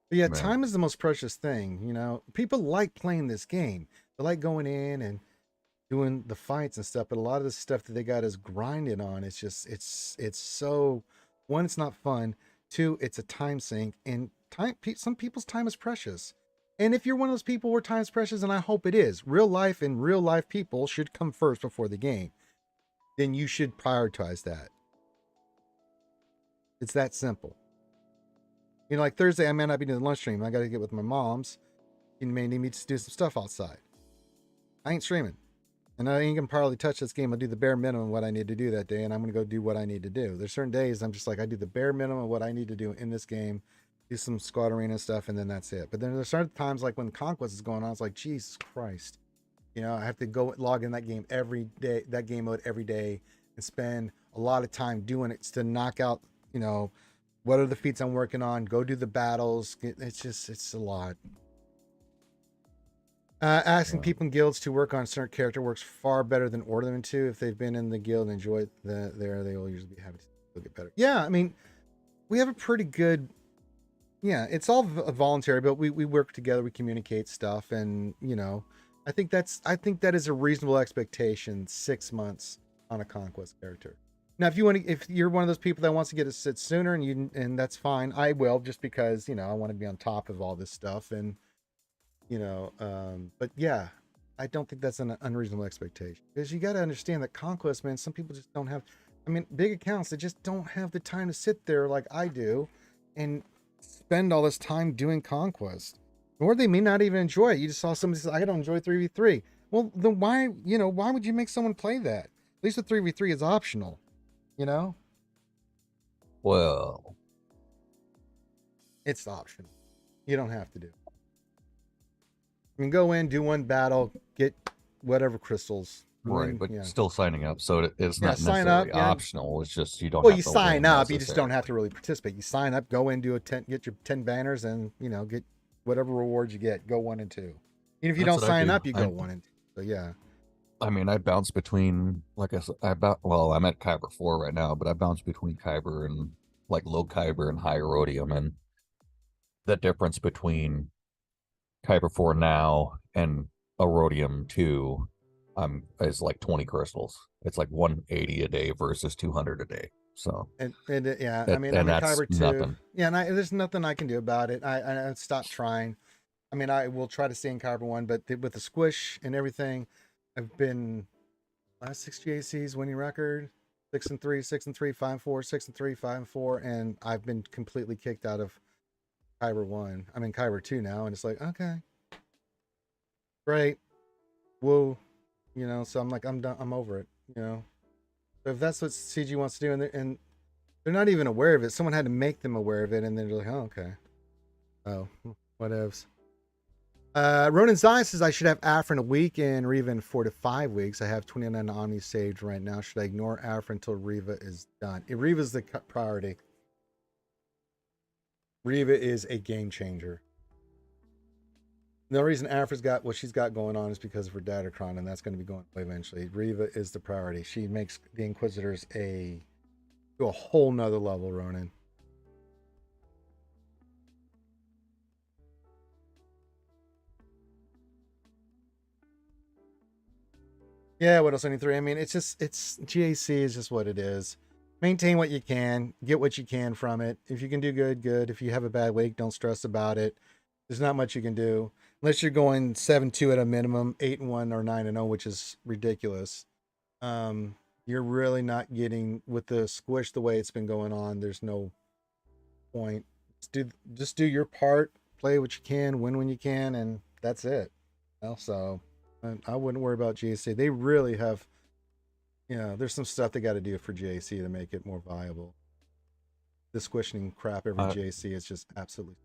But yeah, time is the most precious thing. You know, people like playing this game. They like going in and doing the fights and stuff. But a lot of the stuff that they got is grinding on. It's just, it's so, one, it's not fun. 2, it's a time sink, and time. Some people's time is precious. And if you're one of those people where time's precious, and I hope it is, real life and real life people should come first before the game. Then you should prioritize that. It's that simple. You know, like Thursday, I may not be doing the lunch stream. I got to get with my mom's. You may need me to do some stuff outside. I ain't streaming. And I ain't going to probably touch this game. I'll do the bare minimum of what I need to do that day, and I'm going to go do what I need to do. There's certain days I'm just like, I do the bare minimum of what I need to do in this game, do some squad arena stuff, and then that's it. But then there's certain times, like when Conquest is going on, it's like, Jesus Christ. You know, I have to go log in that game every day, that game mode every day, and spend a lot of time doing it to knock out, you know, what are the feats I'm working on, go do the battles. It's just, it's a lot. Asking people in guilds to work on a certain character works far better than order them to. If they've been in the guild and enjoy it there, they will usually be happy to get better. Yeah, I mean, we have a pretty good, yeah, it's all voluntary, but we work together, we communicate stuff, and, you know, I think that is a reasonable expectation, 6 months on a Conquest character. Now, if you're one of those people that wants to get a sit sooner, and that's fine, I will, just because, you know, I want to be on top of all this stuff, and, you know, but yeah, I don't think that's an unreasonable expectation, because you got to understand that Conquest, man, some people just don't have, I mean, big accounts, they just don't have the time to sit there like I do and spend all this time doing Conquest, or they may not even enjoy it. You just saw somebody say, I don't enjoy 3v3. Well, then why would you make someone play that? At least the 3v3 is optional, you know? Well, it's optional. You don't have to do it. You can go in, do one battle, get whatever crystals. Right, but still signing up, so it's not necessarily optional. It's just you don't. Well, you sign up, you just don't have to really participate. You sign up, go in, do get your 10 banners, and, you know, get whatever rewards you get. Go 1 and 2. Even if you don't sign up, you go 1 and 2. So yeah. I mean, I bounce between, like I said, I'm at Kyber 4 right now, but I bounce between Kyber and like low Kyber and high Rhodium, and the difference between Kyber 4 now and a Rhodium 2 is like 20 crystals. It's like 180 a day versus 200 a day. So yeah, I mean, I'm in Kyber 2. Nothing. Yeah, and there's nothing I can do about it. I stopped trying. I mean, I will try to stay in Kyber 1, but with the squish and everything, I've been last 6 GACs winning record, 6-3, 6-3, 5-4, 6-3, 5-4, and I've been completely kicked out of Kyber 1. I'm in Kyber 2 now, and it's like, okay, great, whoa, you know. So I'm like, I'm done. I'm over it, you know. So if that's what CG wants to do, and they're not even aware of it, someone had to make them aware of it, and they're like, oh, okay, oh, whatevs. Ronan Zai says I should have Aphra in a week and Reva in 4 to 5 weeks. I have 29 Omni saved right now. Should I ignore Aphra until Reva is done? Reva's the priority. Reva is a game changer. The reason Aphra's got what she's got going on is because of her Datacron, and that's going to be going away eventually. Reva is the priority. She makes the Inquisitors to a whole nother level, Ronan. Yeah, what else I need 3? I mean, it's GAC is just what it is. Maintain what you can, get what you can from it. If you can do good, good. If you have a bad week, don't stress about it. There's not much you can do unless you're going 7-2 at a minimum, 8-1 or 9-0, which is ridiculous. You're really not getting with the squish the way it's been going on. There's no point. Just do your part. play what you can, win when you can, and that's it. So I wouldn't worry about GAC. They really have, there's some stuff they got to do for GAC to make it more viable. The squishing crap every GAC is just absolutely.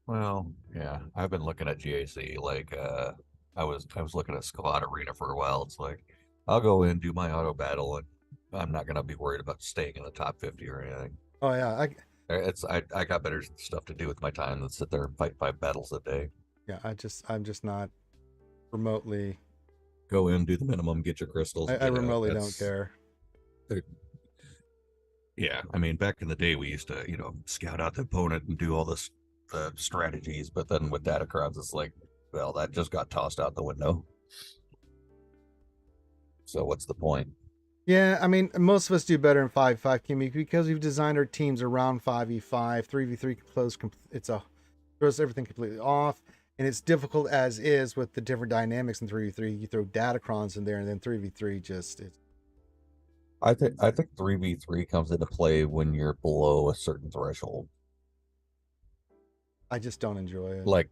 Well, yeah, I've been looking at GAC like I was looking at Squad Arena for a while. It's like I'll go in, do my auto battle, and I'm not gonna be worried about staying in the top 50 or anything. Oh yeah, I got better stuff to do with my time than sit there and fight 5 battles a day. Yeah, I'm just not remotely. Go in, do the minimum, get your crystals. I remotely don't care. Yeah, I mean, back in the day, we used to, scout out the opponent and do all the strategies, but then with Datacrons, it's like, well, that just got tossed out the window. So what's the point? Yeah, I mean, most of us do better in 5v5 because we've designed our teams around 5v5. 3v3 throws everything completely off, and it's difficult as is with the different dynamics in 3v3. You throw Datacrons in there, and then 3v3 just I think 3v3 comes into play when you're below a certain threshold. I just don't enjoy it. Like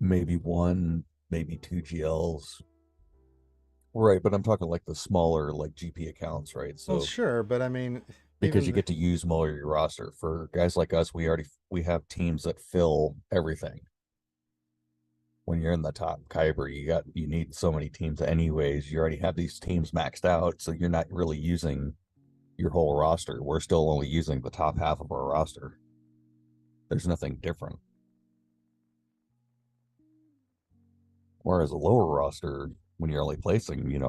maybe 1, maybe 2 GLs. Right, but I'm talking like the smaller like GP accounts, right? So well, sure, but I mean, because you get to use more of your roster. For guys like us, we have teams that fill everything. When you're in the top Kyber, you need so many teams anyways. You already have these teams maxed out, so you're not really using your whole roster. We're still only using the top half of our roster. There's nothing different. Whereas a lower roster, when you're only placing,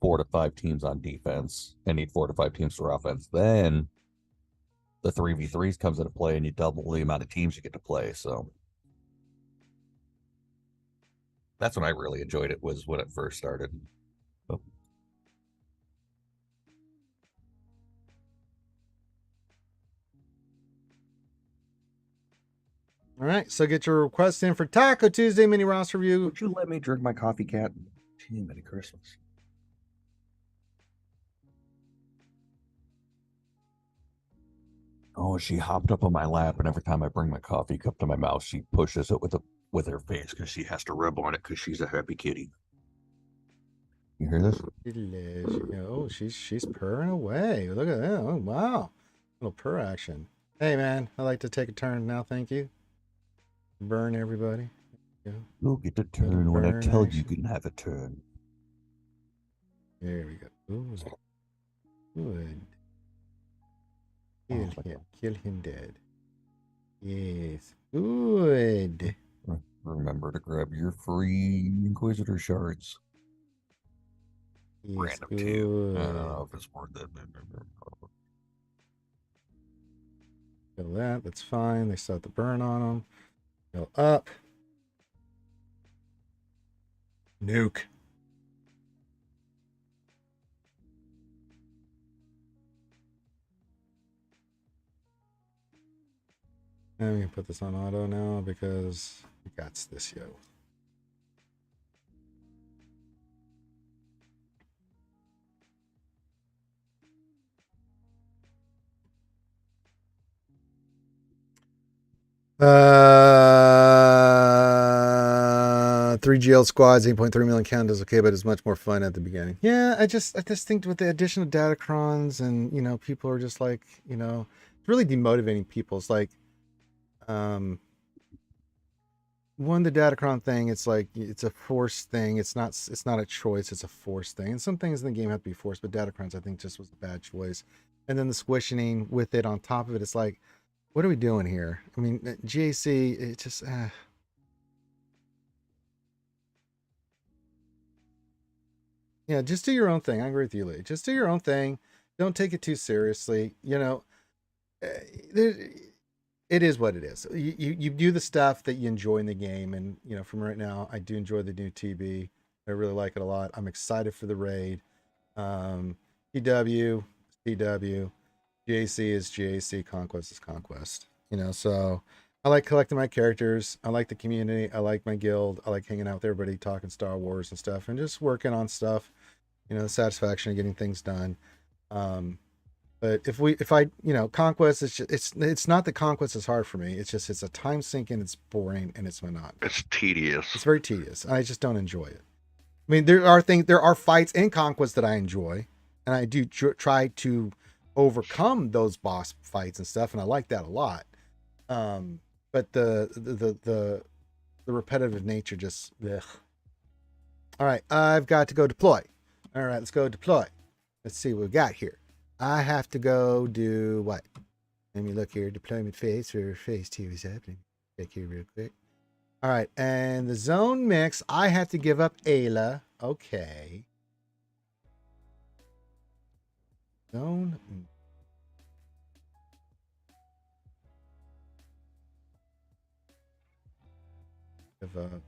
4 to 5 teams on defense and need 4 to 5 teams for offense, then the 3v3s comes into play and you double the amount of teams you get to play. So that's when I really enjoyed it, was when it first started. Oh. All right, so get your requests in for Taco Tuesday mini roster review. Would you let me drink my coffee, cat? Gee, Merry Christmas. Oh, she hopped up on my lap, and every time I bring my coffee cup to my mouth, she pushes it with her face because she has to rub on it because she's a happy kitty. You hear this? Oh, she's purring away. Look at that. Oh, wow. Little purr action. Hey, man, I'd like to take a turn now. Thank you. Burn everybody. You'll get a turn when I tell you can have a turn. There we go. Ooh. Good. Kill him dead. Yes. Good. Remember to grab your free Inquisitor shards. Yes, Random good. 2. I don't know if it's worth it. Kill that. That's fine. They start the burn on them. Go up. Nuke. I'm gonna put this on auto now because we got this, yo. Three GL squads, 8.3 million count is okay, but it's much more fun at the beginning. Yeah, I just think with the addition of Datacrons and people are just like, it's really demotivating people. It's like the Datacron thing, it's like it's a forced thing. It's not a choice, it's a forced thing. And some things in the game have to be forced, but Datacrons I think just was a bad choice. And then the squishing with it on top of it, it's like, what are we doing here? I mean, GAC, it just yeah, just do your own thing. I agree with you, Lee. Just do your own thing. Don't take it too seriously. It is what it is. You do the stuff that you enjoy in the game, and from right now, I do enjoy the new TB. I really like it a lot. I'm excited for the raid. PW, CW, GAC is GAC, Conquest is Conquest. So I like collecting my characters. I like the community. I like my guild. I like hanging out with everybody, talking Star Wars and stuff, and just working on stuff. The satisfaction of getting things done. But But if I, Conquest is just, it's not that Conquest is hard for me. It's just, it's a time sink and it's boring and it's monotonous. It's tedious. It's very tedious. I just don't enjoy it. I mean, there are fights in Conquest that I enjoy, and I do try to overcome those boss fights and stuff, and I like that a lot. But the repetitive nature just, ugh. All right, I've got to go deploy. All right, let's go deploy. Let's see what we got here. I have to go do what? Let me look here. Deployment phase for phase 2 is happening. Check here real quick. All right, and the zone mix, I have to give up Ayla. Okay. Zone. Give up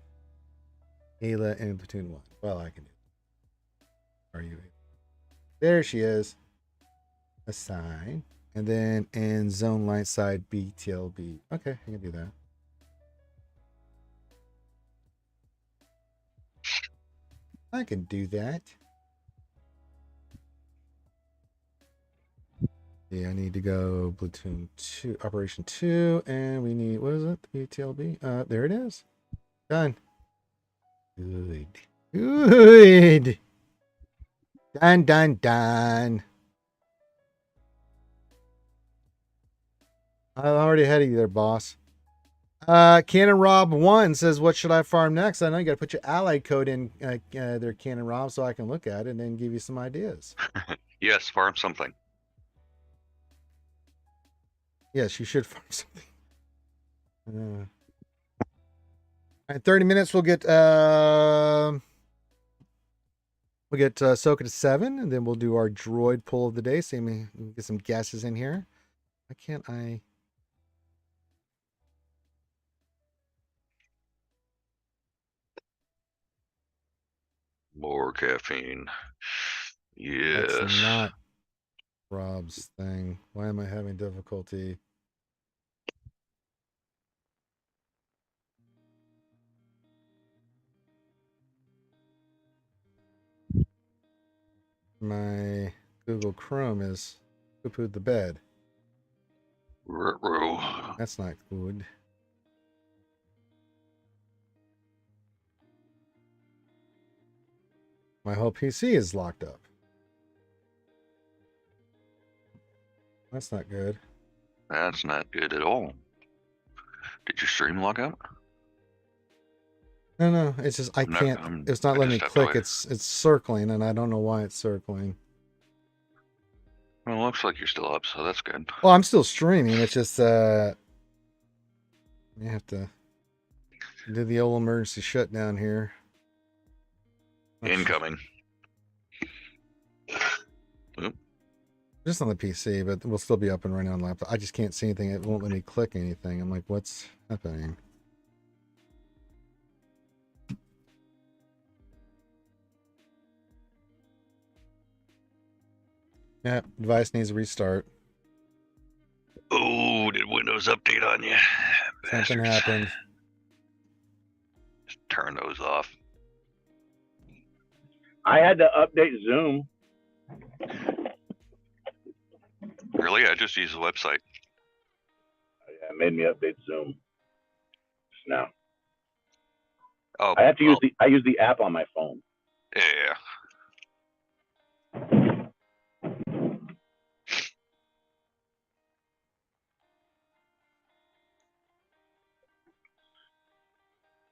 Ayla and Platoon 1. Well, I can do it. Are you? There she is. Assign. And then in zone light side BTLB. Okay, I can do that. I can do that. Yeah, I need to go platoon 2, operation 2, and we need, what is it? BTLB? There it is. Done. Good. Good. Done. I'm already ahead of you there, boss. Cannon Rob 1 says, what should I farm next? I know you got to put your allied code in there, Cannon Rob, so I can look at it and then give you some ideas. Yes, farm something. Yes, you should farm something. All right, 30 minutes. We'll get Soka to 7, and then we'll do our droid pull of the day. See me get some guesses in here. Why can't I? More caffeine. Yes. That's not Rob's thing. Why am I having difficulty? My Google Chrome is poo-pooed the bed. Ruh-roh. That's not good. My whole PC is locked up. That's not good. That's not good at all. Did your stream log out? No, it's just I can't. It's not letting me click. It's circling, and I don't know why it's circling. Well, it looks like you're still up, so that's good. Well, I'm still streaming. It's just you have to do the old emergency shutdown here. Incoming. Just on the PC, but we'll still be up and running on laptop. I just can't see anything. It won't let me click anything. I'm like, what's happening? Yeah, device needs a restart. Oh, did Windows update on you? Something happened. Just turn those off. I had to update Zoom. Really? I just use the website. Yeah, it made me update Zoom just now. Oh, I have to use I use the app on my phone. Yeah.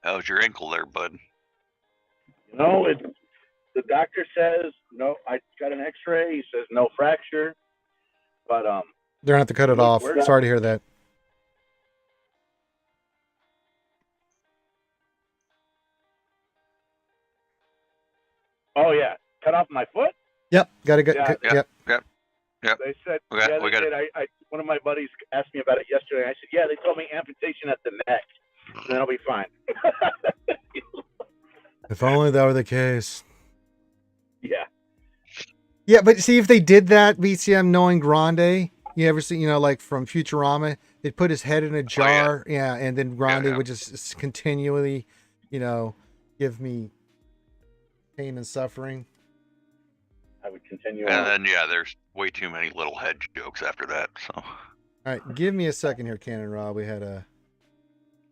How's your ankle there, bud? You know, the doctor says no. I got an X-ray. He says no fracture, but they're gonna have to cut it off. Sorry to hear that. Oh yeah, cut off my foot. Yep, gotta get. Yeah, Yep. They said we got I one of my buddies asked me about it yesterday. I said, yeah, they told me amputation at the neck, and then I'll be fine. If only that were the case. Yeah. Yeah, but see, if they did that, BCM knowing Grande, you ever see, like from Futurama, they'd put his head in a jar, and then Grande would just continually, give me pain and suffering. I would continue. And then way too many little head jokes after that. So. All right, give me a second here, Cannon Rob. We had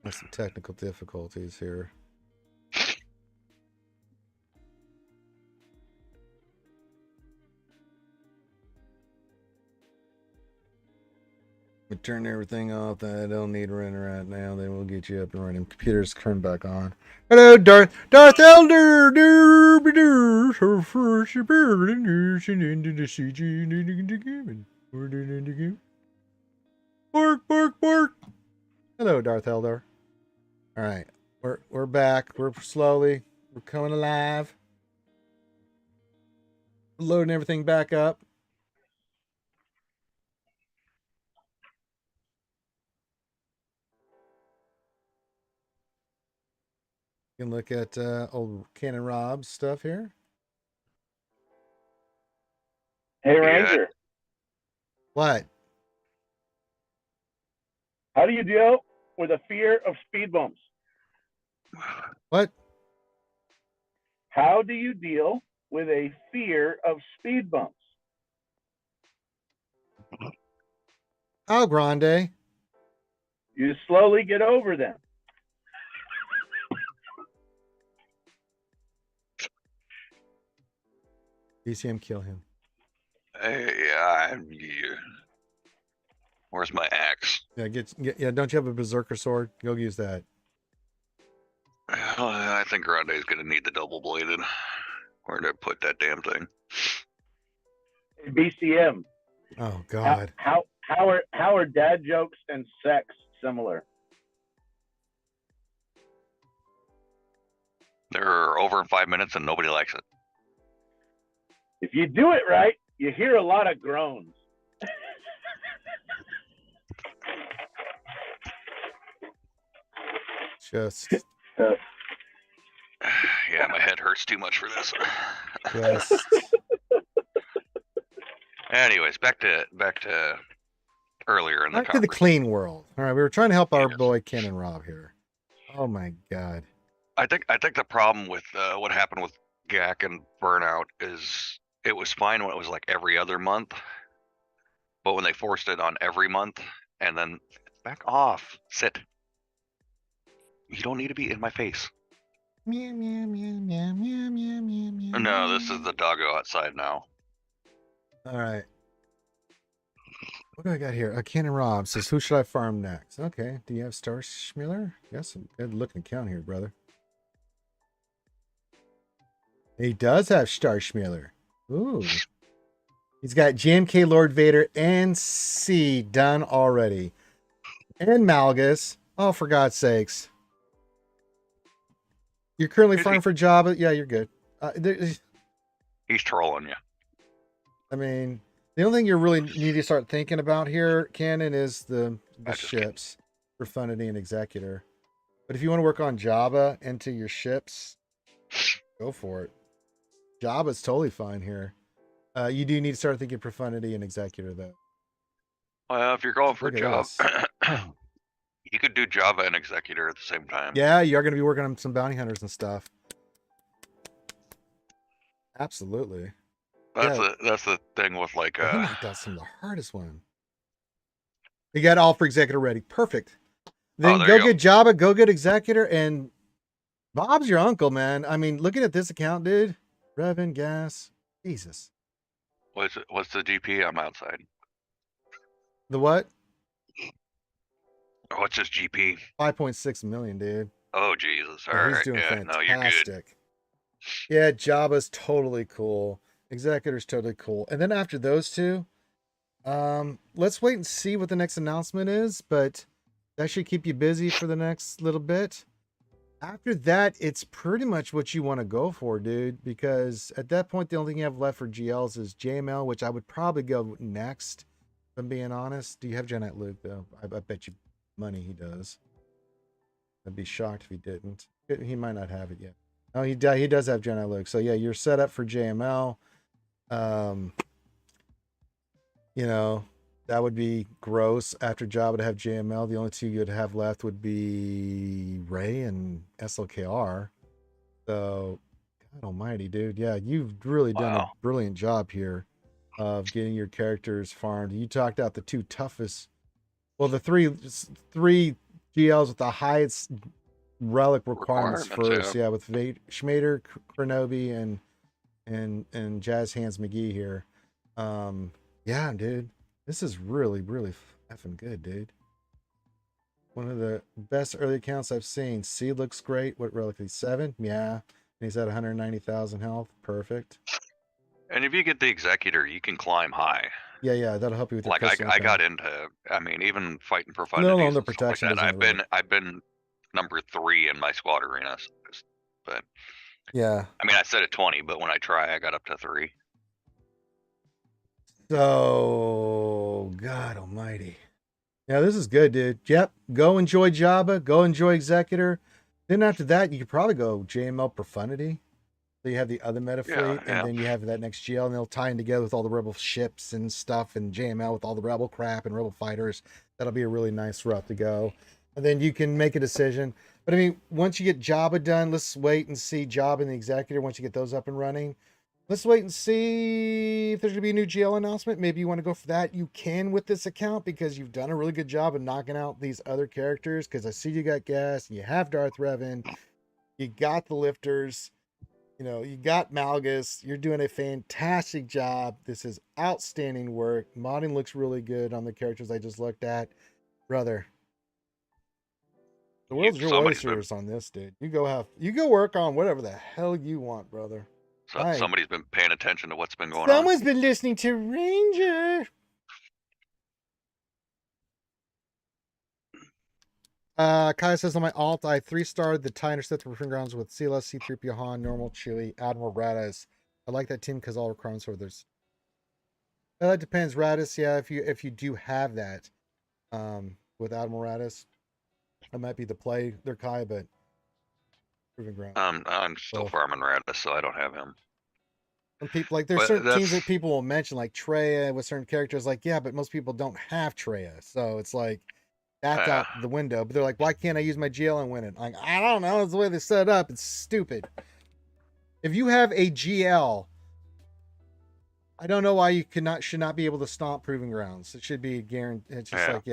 some technical difficulties here. We turn everything off that I don't need running right now. Then we'll get you up and running. Computer's turned back on. Hello, Darth Elder. Her first appearance into the CG. Bark, bark, bark. Hello, Darth Elder. All right, we're back. We're coming alive. Loading everything back up. You can look at old Cannon Rob's stuff here. Hey, Ranger. Yeah. What? How do you deal with a fear of speed bumps? What? How do you deal with a fear of speed bumps? Oh, Grande. You slowly get over them. BCM, kill him. Yeah. Where's my axe? Yeah, don't you have a berserker sword? Go use that. I think Grande's gonna need the double bladed. Where did I put that damn thing? BCM. Oh God. How are dad jokes and sex similar? They're over in 5 minutes and nobody likes it. If you do it right, you hear a lot of groans. Just. Yeah, my head hurts too much for this. Yes. Anyways, back to earlier in the Back to the clean world. All right, we were trying to help our boy Cannon Rob here. Oh my God. I think the problem with what happened with GAC and Burnout is it was fine when it was like every other month, but when they forced it on every month, and then back off, sit. You don't need to be in my face. Meow, meow, meow, meow, meow, meow, meow, meow. No, this is the doggo outside now. All right. What do I got here? Cannon Rob says, who should I farm next? Okay. Do you have Star Schmiller? You got some good looking account here, brother. He does have Star Schmiller. Ooh. He's got GMK Lord Vader and C done already. And Malgus. Oh, for God's sakes. You're currently farming for Jabba? Yeah, you're good. He's trolling you. I mean, the only thing you really need to start thinking about here, Cannon, is the ships, Profundity and Executor. But if you want to work on Jabba into your ships, go for it. Jabba's totally fine here. You do need to start thinking Profundity and Executor, though. Well, if you're going for Look Jabba, you could do Java and Executor at the same time. Yeah, you are going to be working on some bounty hunters and stuff. Absolutely. That's the thing with like he knocked out some of the hardest one. You got all for Executor ready. Perfect. Then go get Jabba, go get Executor, and Bob's your uncle, man. I mean, looking at this account, dude. Revan, gas. Jesus. What's the GP? I'm outside. The what? What's his GP? 5.6 million, dude. Oh Jesus! All yeah, right, he's doing fantastic. No, you're good. Yeah, Jabba's totally cool. Executor's totally cool. And then after those two, let's wait and see what the next announcement is. But that should keep you busy for the next little bit. After that, it's pretty much what you want to go for, dude. Because at that point, the only thing you have left for GLs is JML, which I would probably go next. If I'm being honest. Do you have Gen 8 Luke though? I bet you money he does. I'd be shocked if he didn't. He might not have it yet. Oh, he does have Gen 8 Luke. So yeah, you're set up for JML. You know, that would be gross after Jabba to have JML. The only two you'd have left would be Ray and SLKR. So, God almighty, dude. Yeah, you've really done a brilliant job here. of getting your characters farmed. You talked out the two toughest, well, the three GLs with the highest relic requirements first. Yeah, with Schmader, Kronobi, and Jazz Hands McGee here. Yeah, dude, this is really effing good, dude. One of the best early accounts I've seen. C looks great. What relic? 7? Yeah. And he's at 190,000 health. Perfect. And if you get the Executor, you can climb high. Yeah, that'll help you with your like I got into. I mean, even fighting for fun. No, the protection. Like that, I've been number 3 in my squad arena, but yeah. I mean, I said at 20, but when I try, I got up to 3. So, God Almighty. Yeah, this is good, dude. Yep. Go enjoy Jabba. Go enjoy Executor. Then after that, you could probably go JML Profundity. So you have the other meta fleet, and then you have that next GL, and they'll tie in together with all the Rebel ships and stuff, and JML with all the Rebel crap and Rebel fighters. That'll be a really nice route to go. And then you can make a decision. But I mean, once you get Jabba done, let's wait and see Jabba and the Executor. Once you get those up and running, let's wait and see if there's gonna be a new GL announcement. Maybe you want to go for that. You can with this account because you've done a really good job of knocking out these other characters. Because I see you got Gas, and you have Darth Revan, you got the lifters. You know, you got Malgus. You're doing a fantastic job. This is outstanding work. Modding looks really good on the characters I just looked at. Brother, the world's your oysters on this, dude. You go work on whatever the hell you want, brother. So somebody's been paying attention to what's been going on. Someone's been listening to Ranger. Kai says on my alt, I 3-starred the TIE Interceptor Proving Grounds with CLS, C3PO Han, Normal, Chewie, Admiral, Radis. I like that team because all requirements are there's. That depends, Radis. Yeah, if you do have that, with Admiral Radis, that might be the play there, Kai. But Proving Ground. I'm still farming Radis, so I don't have him. Some people there's certain teams that people will mention, like Traya with certain characters. Like, yeah, but most people don't have Traya, so it's like. That's out the window. But they're like, why can't I use my GL and win it? Like, I don't know. It's the way they set it up. It's stupid. If you have a GL, I don't know why you should not be able to stomp Proving Grounds. It should be guaranteed. It's just like,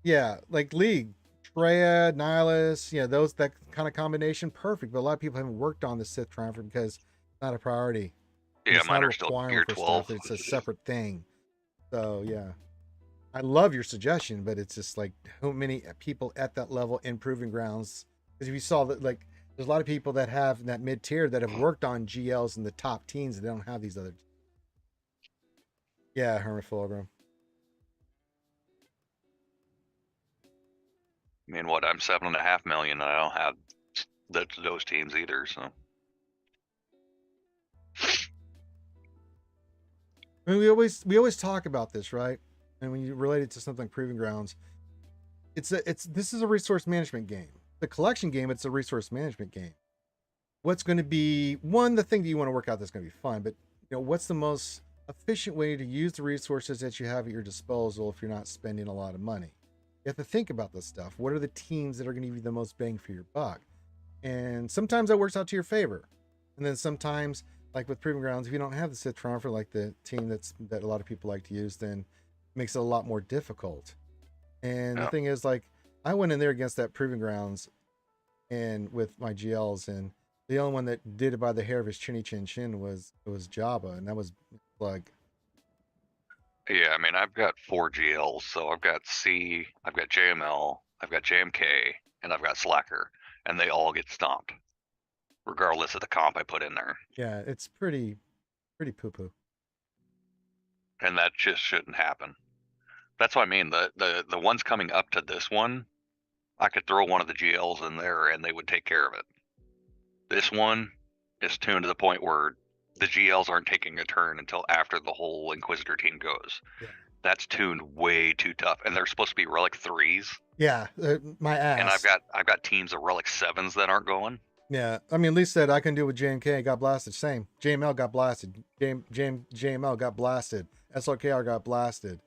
yeah, like League, Traya, Nihilus, that kind of combination, perfect. But a lot of people haven't worked on the Sith Triumph because it's not a priority. Yeah, mine are still Gear 12. It's a separate thing. So yeah. I love your suggestion, but it's just like how many people at that level in Proving Grounds. Because if you saw that, like, there's a lot of people that have that mid tier that have worked on GLs in the top teens that don't have these other. Yeah, Hermit Fulgrim. I mean, what? I'm 7.5 million, and I don't have those teams either. So. I mean, we always talk about this, right? And when you relate it to something like Proving Grounds, this is a resource management game. The collection game, it's a resource management game. What's going to be the thing that you want to work out that's going to be fun, but what's the most efficient way to use the resources that you have at your disposal if you're not spending a lot of money? You have to think about this stuff. What are the teams that are going to give you the most bang for your buck? And sometimes that works out to your favor. And then sometimes, like with Proving Grounds, if you don't have the Sith Triumph, like the team that a lot of people like to use, then makes it a lot more difficult. And the thing is, like, I went in there against that Proving Grounds and with my GLs, and the only one that did it by the hair of his chinny chin chin was Jabba, and that was like. Yeah, I mean, I've got 4 GLs, so I've got C, I've got JML, I've got JMK, and I've got Slacker, and they all get stomped, regardless of the comp I put in there. Yeah, it's pretty poo-poo. And that just shouldn't happen. That's what I mean. The ones coming up to this one, I could throw one of the GLs in there and they would take care of it. This one is tuned to the point where the GLs aren't taking a turn until after the whole Inquisitor team goes. Yeah. That's tuned way too tough, and they're supposed to be Relic 3s. Yeah, my ass. And I've got teams of Relic 7s that aren't going. Yeah, I mean, Lee said I can do it with JMK. Got blasted. Same. JML got blasted. JML got blasted. SLKR got blasted.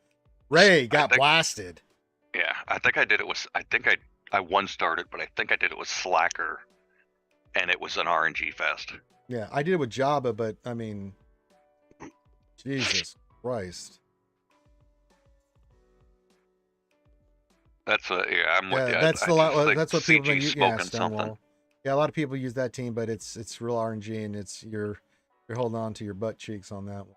Ray got blasted. Yeah, I think I did it with. I think I one started, but I think I did it with Slacker, and it was an RNG fest. Yeah, I did it with Jabba, but I mean, Jesus Christ. That's I'm with you. That's I the lot. just think That's what people been CG's using. Yeah, smoking something. Stonewall. Yeah, a lot of people use that team, but it's real RNG, and it's you're holding on to your butt cheeks on that one.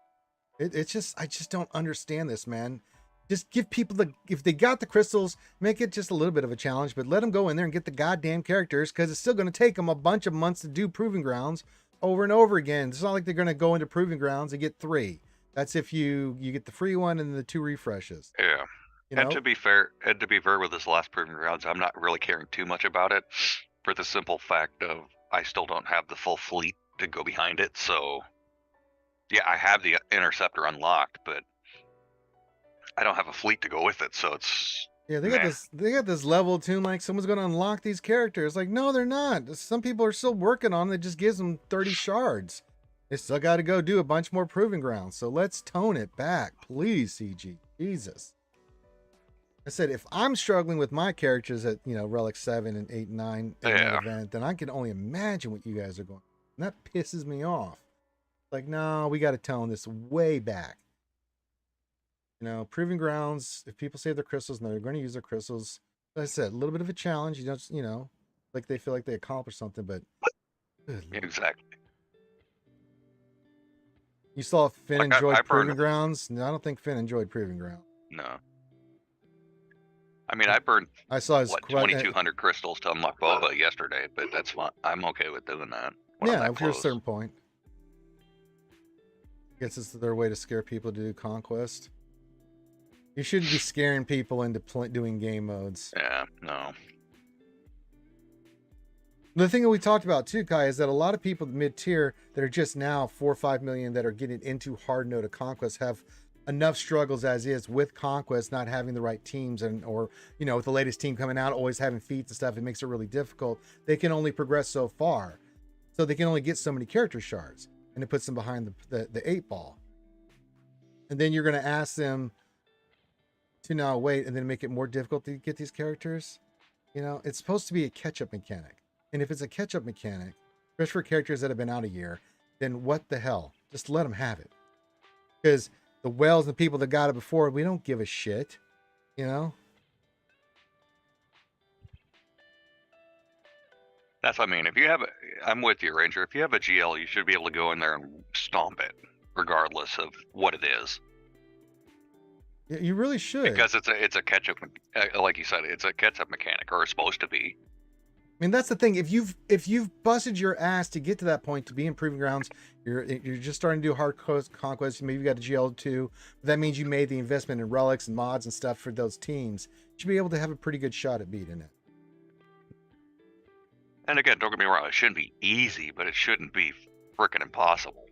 It's just I just don't understand this, man. Just give people if they got the crystals, make it just a little bit of a challenge, but let them go in there and get the goddamn characters, because it's still going to take them a bunch of months to do proving grounds over and over again. It's not like they're going to go into proving grounds and get 3. That's if you get the free one and the 2 refreshes. Yeah. You know? And to be fair with this last proving grounds, I'm not really caring too much about it, for the simple fact of I still don't have the full fleet to go behind it. So yeah, I have the interceptor unlocked, but I don't have a fleet to go with it. So it's they got this level tune like someone's going to unlock these characters. Like, no, they're not. Some people are still working on it. It just gives them 30 shards. They still got to go do a bunch more proving grounds. So let's tone it back, please, CG. Jesus. I said, if I'm struggling with my characters at, Relic 7 and 8 and 9 in that event, then I can only imagine what you guys are going. And that pisses me off. Like, no, we got to tone this way back. Proving grounds, if people save their crystals, and they're going to use their crystals, as I said, a little bit of a challenge. You don't, like they feel like they accomplished something, but exactly. You saw Finn Like enjoyed I proving grounds? No, I don't think Finn enjoyed proving ground. No. I mean, I burned I saw his 2,200 crystals to unlock Boba yesterday, but that's fine. I'm okay with doing that. Yeah, up to a certain point. I guess it's their way to scare people to do Conquest. You shouldn't be scaring people into doing game modes. Yeah, no. The thing that we talked about too, Kai, is that a lot of people mid-tier that are just now 4 or 5 million that are getting into hard mode of Conquest have enough struggles as is with Conquest, not having the right teams, or with the latest team coming out, always having feats and stuff. It makes it really difficult. They can only progress so far, so they can only get so many character shards, and it puts them behind the 8 ball. And then you're going to ask them to now wait, and then make it more difficult to get these characters. It's supposed to be a catch-up mechanic. And if it's a catch-up mechanic, especially for characters that have been out a year, then what the hell? Just let them have it. Because the whales and the people that got it before, we don't give a shit. That's what I mean. If you have I'm with you, Ranger. If you have a GL, you should be able to go in there and stomp it, regardless of what it is. Yeah, you really should. Because it's a catch-up, like you said, it's a catch-up mechanic, or it's supposed to be. I mean, that's the thing. If you've busted your ass to get to that point, to be in proving grounds, you're just starting to do hard conquest. Maybe you got a GL2. That means you made the investment in relics and mods and stuff for those teams. You should be able to have a pretty good shot at beating it. And again, don't get me wrong, it shouldn't be easy, but it shouldn't be freaking impossible.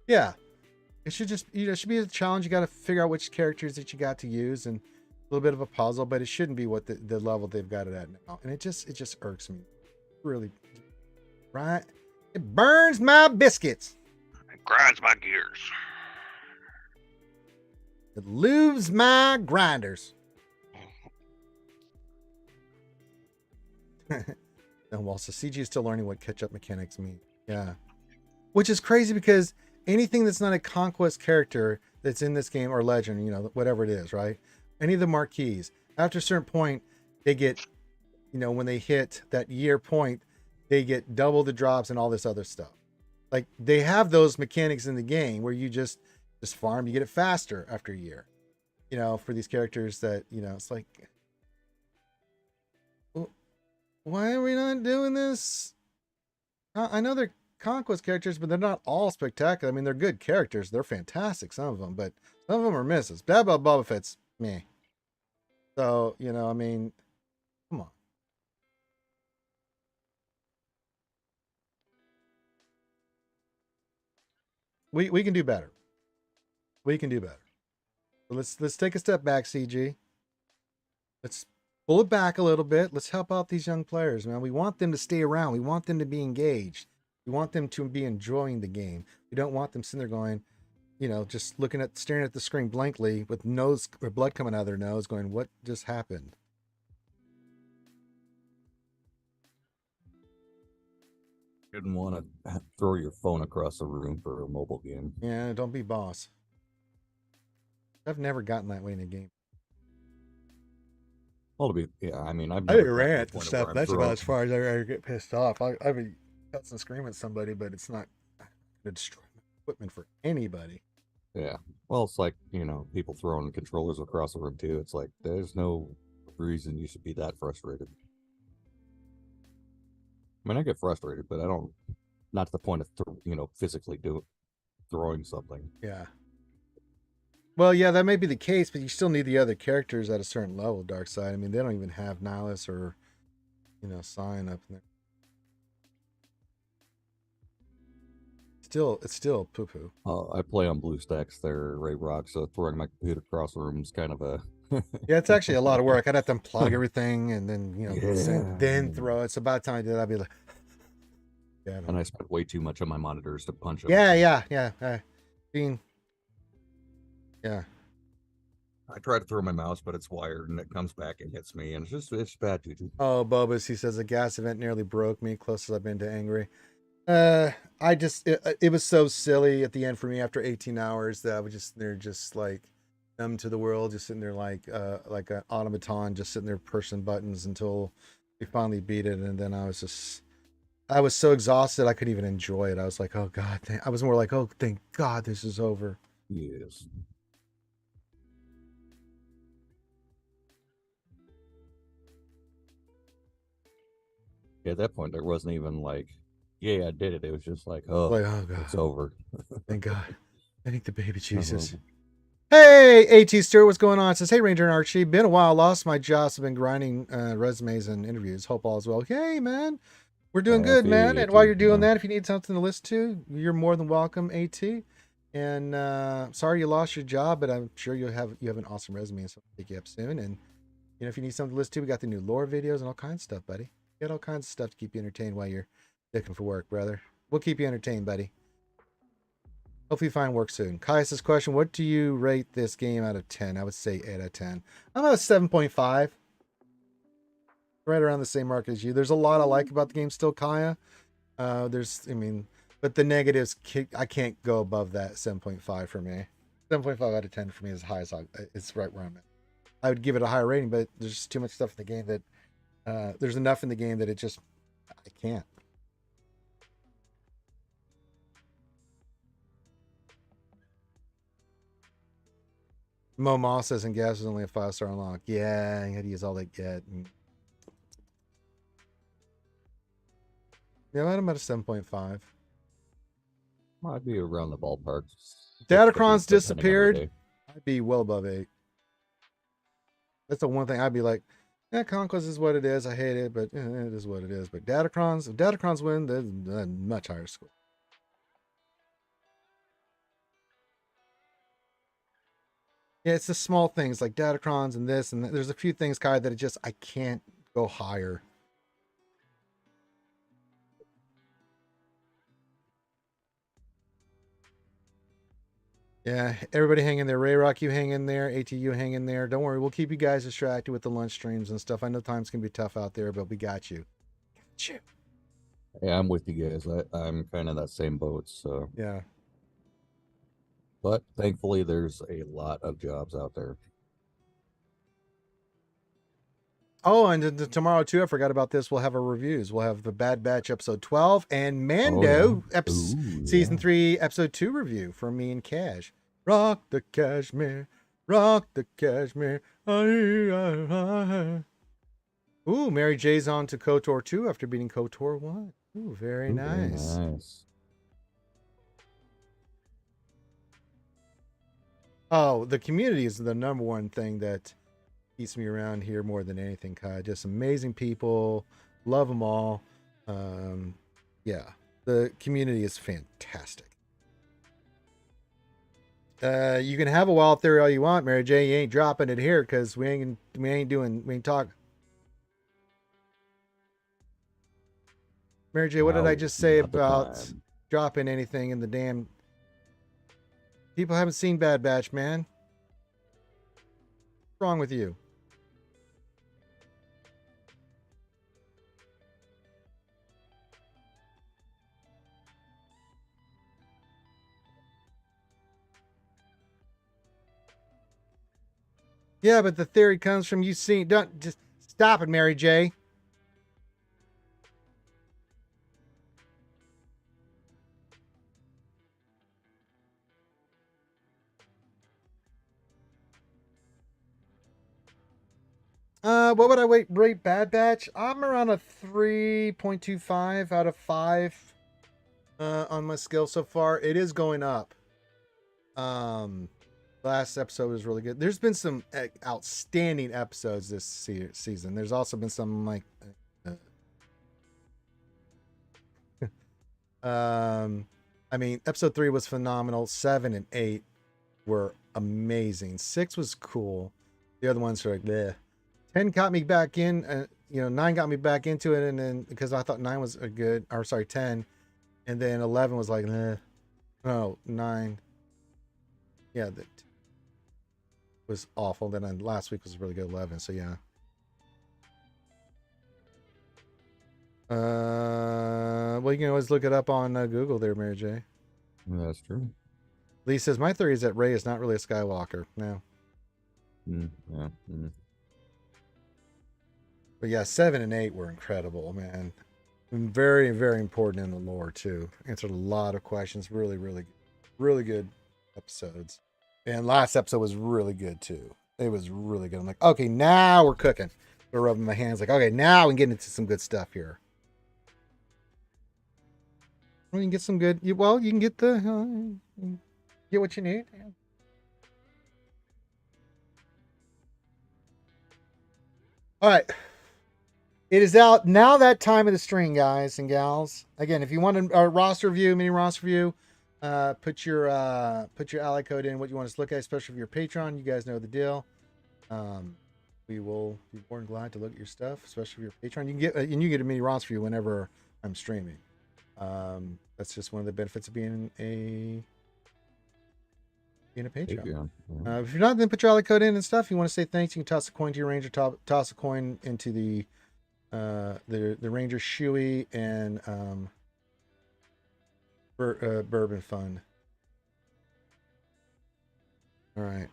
Yeah, it should just it should be a challenge. You got to figure out which characters that you got to use, and a little bit of a puzzle, but it shouldn't be what the level they've got it at now. And it just irks me. Really, right? It burns my biscuits. It grinds my gears. It lubes my grinders. And well, so CG is still learning what catch-up mechanics mean. Yeah. Which is crazy, because anything that's not a Conquest character that's in this game, or Legend, whatever it is, right? Any of the marquees, after a certain point, they get, when they hit that year point, they get double the drops and all this other stuff. Like, they have those mechanics in the game where you just farm, you get it faster after a year. For these characters that, it's like, why are we not doing this? I know they're Conquest characters, but they're not all spectacular. I mean, they're good characters. They're fantastic, some of them, but some of them are misses. Bad about Boba Fett's meh. So, I mean, come on. We can do better. We can do better. So let's take a step back, CG. Let's pull it back a little bit. Let's help out these young players, man. We want them to stay around. We want them to be engaged. We want them to be enjoying the game. We don't want them sitting there going, just staring at the screen blankly with nose or blood coming out of their nose, going, what just happened? Didn't want to throw your phone across the room for a mobile game. Yeah, don't be boss. I've never gotten that way in a game. Well, to be, yeah, I mean, I've I never didn't gotten to the rant and point of stuff. where I'm That's about throwing. as far as I ever get pissed off. I mean, cuts and scream at somebody, but it's not to destroy equipment for anybody. Yeah. Well, it's like, people throwing controllers across the room too. It's like, there's no reason you should be that frustrated. I mean, I get frustrated, but I don't, not to the point of, physically throwing something. Yeah. Well, yeah, that may be the case, but you still need the other characters at a certain level, Darkseid. I mean, they don't even have Nihilus or, Sign up there. It's still poo-poo. I play on BlueStacks there, Ray Rock, so throwing my computer across the room is kind of a... Yeah, it's actually a lot of work. I'd have to unplug everything and then, Yeah. then throw it. It's about time I did. I'd be like... Yeah, and I spent way too much on my monitors to punch them. Yeah. Yeah. I try to throw my mouse, but it's wired and it comes back and hits me, and it's bad, dude. Oh, Bobus, he says a gas event nearly broke me. Closest I've been to angry. It was so silly at the end for me after 18 hours that they're just like numb to the world, just sitting there like an automaton, just sitting there pushing buttons until we finally beat it. And then I was so exhausted I couldn't even enjoy it. I was like, oh God, I was more like, oh, thank God this is over. Yes. At that point, there wasn't even like, yeah, I did it. It was just like, oh God, it's over. Thank God. Thank the baby Jesus. Hey, AT Stewart, what's going on? It says, hey, Ranger and Archie, been a while, lost my jobs, have been grinding resumes and interviews. Hope all is well. Hey, man, we're doing good, man. And while you're doing that, if you need something to listen to, you're more than welcome, AT. And sorry you lost your job, but I'm sure you have an awesome resume and something to pick you up soon. And if you need something to listen to, we got the new lore videos and all kinds of stuff, buddy. We got all kinds of stuff to keep you entertained while you're looking for work, brother. We'll keep you entertained, buddy. Hopefully you find work soon. Caius' question, what do you rate this game out of 10? I would say 8 out of 10. I'm at a 7.5. Right around the same mark as you. There's a lot I like about the game still, Kaya. But the negatives, I can't go above that 7.5 for me. 7.5 out of 10 for me is high as it's right where I'm at. I would give it a higher rating, but there's just too much stuff in the game that there's enough in the game that I can't. Mo Moss says, and gas is only a 5-star unlock. Yeah, you had to use all that get. Yeah, I'm at a 7.5. I'd be around the ballpark. Datacrons disappeared. I'd be well above 8. That's the one thing I'd be like, yeah, Conquest is what it is. I hate it, but it is what it is. But Datacrons, if Datacrons win, they're a much higher score. Yeah, it's the small things like Datacrons and this, and there's a few things, Kai, that I can't go higher. Yeah, everybody hang in there. Ray Rock, you hang in there. ATU, hang in there. Don't worry, we'll keep you guys distracted with the lunch streams and stuff. I know times can be tough out there, but we got you. Got you. Yeah, I'm with you guys. I'm kind of that same boat, so. Yeah. But thankfully, there's a lot of jobs out there. Oh, and tomorrow, too, I forgot about this. We'll have our reviews. We'll have the Bad Batch episode 12 and Mando season 3, episode 2 review from me and Cash. Rock the cashmere. Rock the cashmere. Ooh, Mary J's on to KOTOR 2 after beating KOTOR 1. Ooh, very nice. Very nice. Oh, the community is the number one thing that keeps me around here more than anything, Kai. Just amazing people. Love them all. Yeah, the community is fantastic. You can have a wild theory all you want, Mary J. You ain't dropping it here because we ain't talking. Mary J, what did I just say about dropping anything in the damn... People haven't seen Bad Batch, man. What's wrong with you? Yeah, but the theory comes from you seeing. Don't just stop it, Mary J. What would I rate Bad Batch? I'm around a 3.25 out of 5 on my scale so far. It is going up. Last episode was really good. There's been some outstanding episodes this season. There's also been some like I mean, episode 3 was phenomenal. 7 and 8 were amazing. 6 was cool. The other ones are like bleh. 10 got me back in, 9 got me back into it, and then because I thought 9 was a good, or sorry, 10, and then 11 was like, no, 9, yeah, that was awful. Then last week was really good, 11. So yeah. Well, you can always look it up on Google there, Mary J. Yeah, that's true. Lee says my theory is that Rey is not really a Skywalker. No. Yeah. But yeah, 7 and 8 were incredible, man. And very, very important in the lore too. Answered a lot of questions. Really, really, really good episodes. And last episode was really good too. It was really good. I'm like, okay, now we're cooking. We're rubbing my hands like, okay, now we can get into some good stuff here. Well, you can get some good. You can get get what you need. Yeah. All right. It is out now. That time of the string, guys and gals. Again, if you want a roster view, mini roster view, put your ally code in. What you want us to look at, especially if you're Patreon. You guys know the deal. We will be more than glad to look at your stuff, especially if you're Patreon. You can get a mini roster view whenever I'm streaming. That's just one of the benefits of being a Patreon. If you're not, then put your ally code in and stuff. You want to say thanks, you can toss a coin to your ranger, toss a coin into the Ranger Shoey and Bourbon Fund. All right.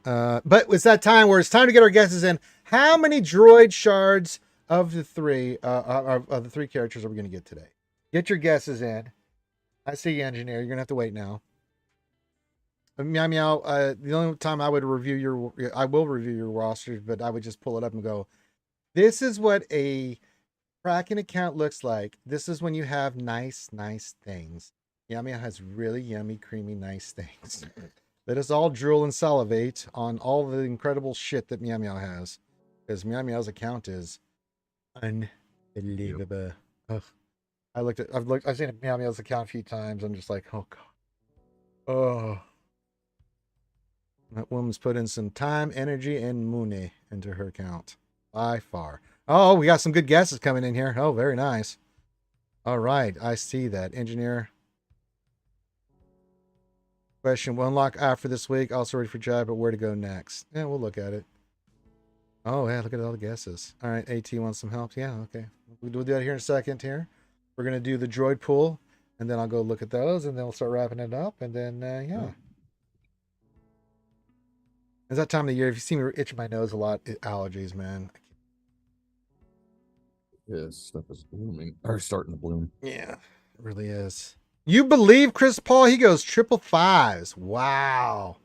But it's that time where it's time to get our guesses in. How many droid shards of the three characters are we going to get today? Get your guesses in. I see you, engineer. You're going to have to wait now. Meow meow. The only time I would I will review your rosters, but I would just pull it up and go, this is what a Kraken account looks like. This is when you have nice things. Meow meow has really yummy, creamy, nice things. Let us all drool and salivate on all the incredible shit that Meow Meow has. Because Meow Meow's account is unbelievable. Ugh. I've seen Meow Meow's account a few times. I'm just like, oh god. Oh. That woman's put in some time, energy, and money into her account. By far. Oh, we got some good guesses coming in here. Oh, very nice. All right. I see that. Engineer. Question. We'll unlock Aphra this week. Also ready for job, but where to go next? Yeah, we'll look at it. Oh, yeah. Look at all the guesses. All right. AT wants some help. Yeah, okay. We'll do that here in a second here. We're going to do the droid pool, and then I'll go look at those, and then we'll start wrapping it up, and then, yeah. It's that time of the year. If you see me itching my nose a lot, allergies, man. Yeah, stuff is blooming or starting to bloom. Yeah, it really is. You believe Chris Paul? He goes 555s. Wow.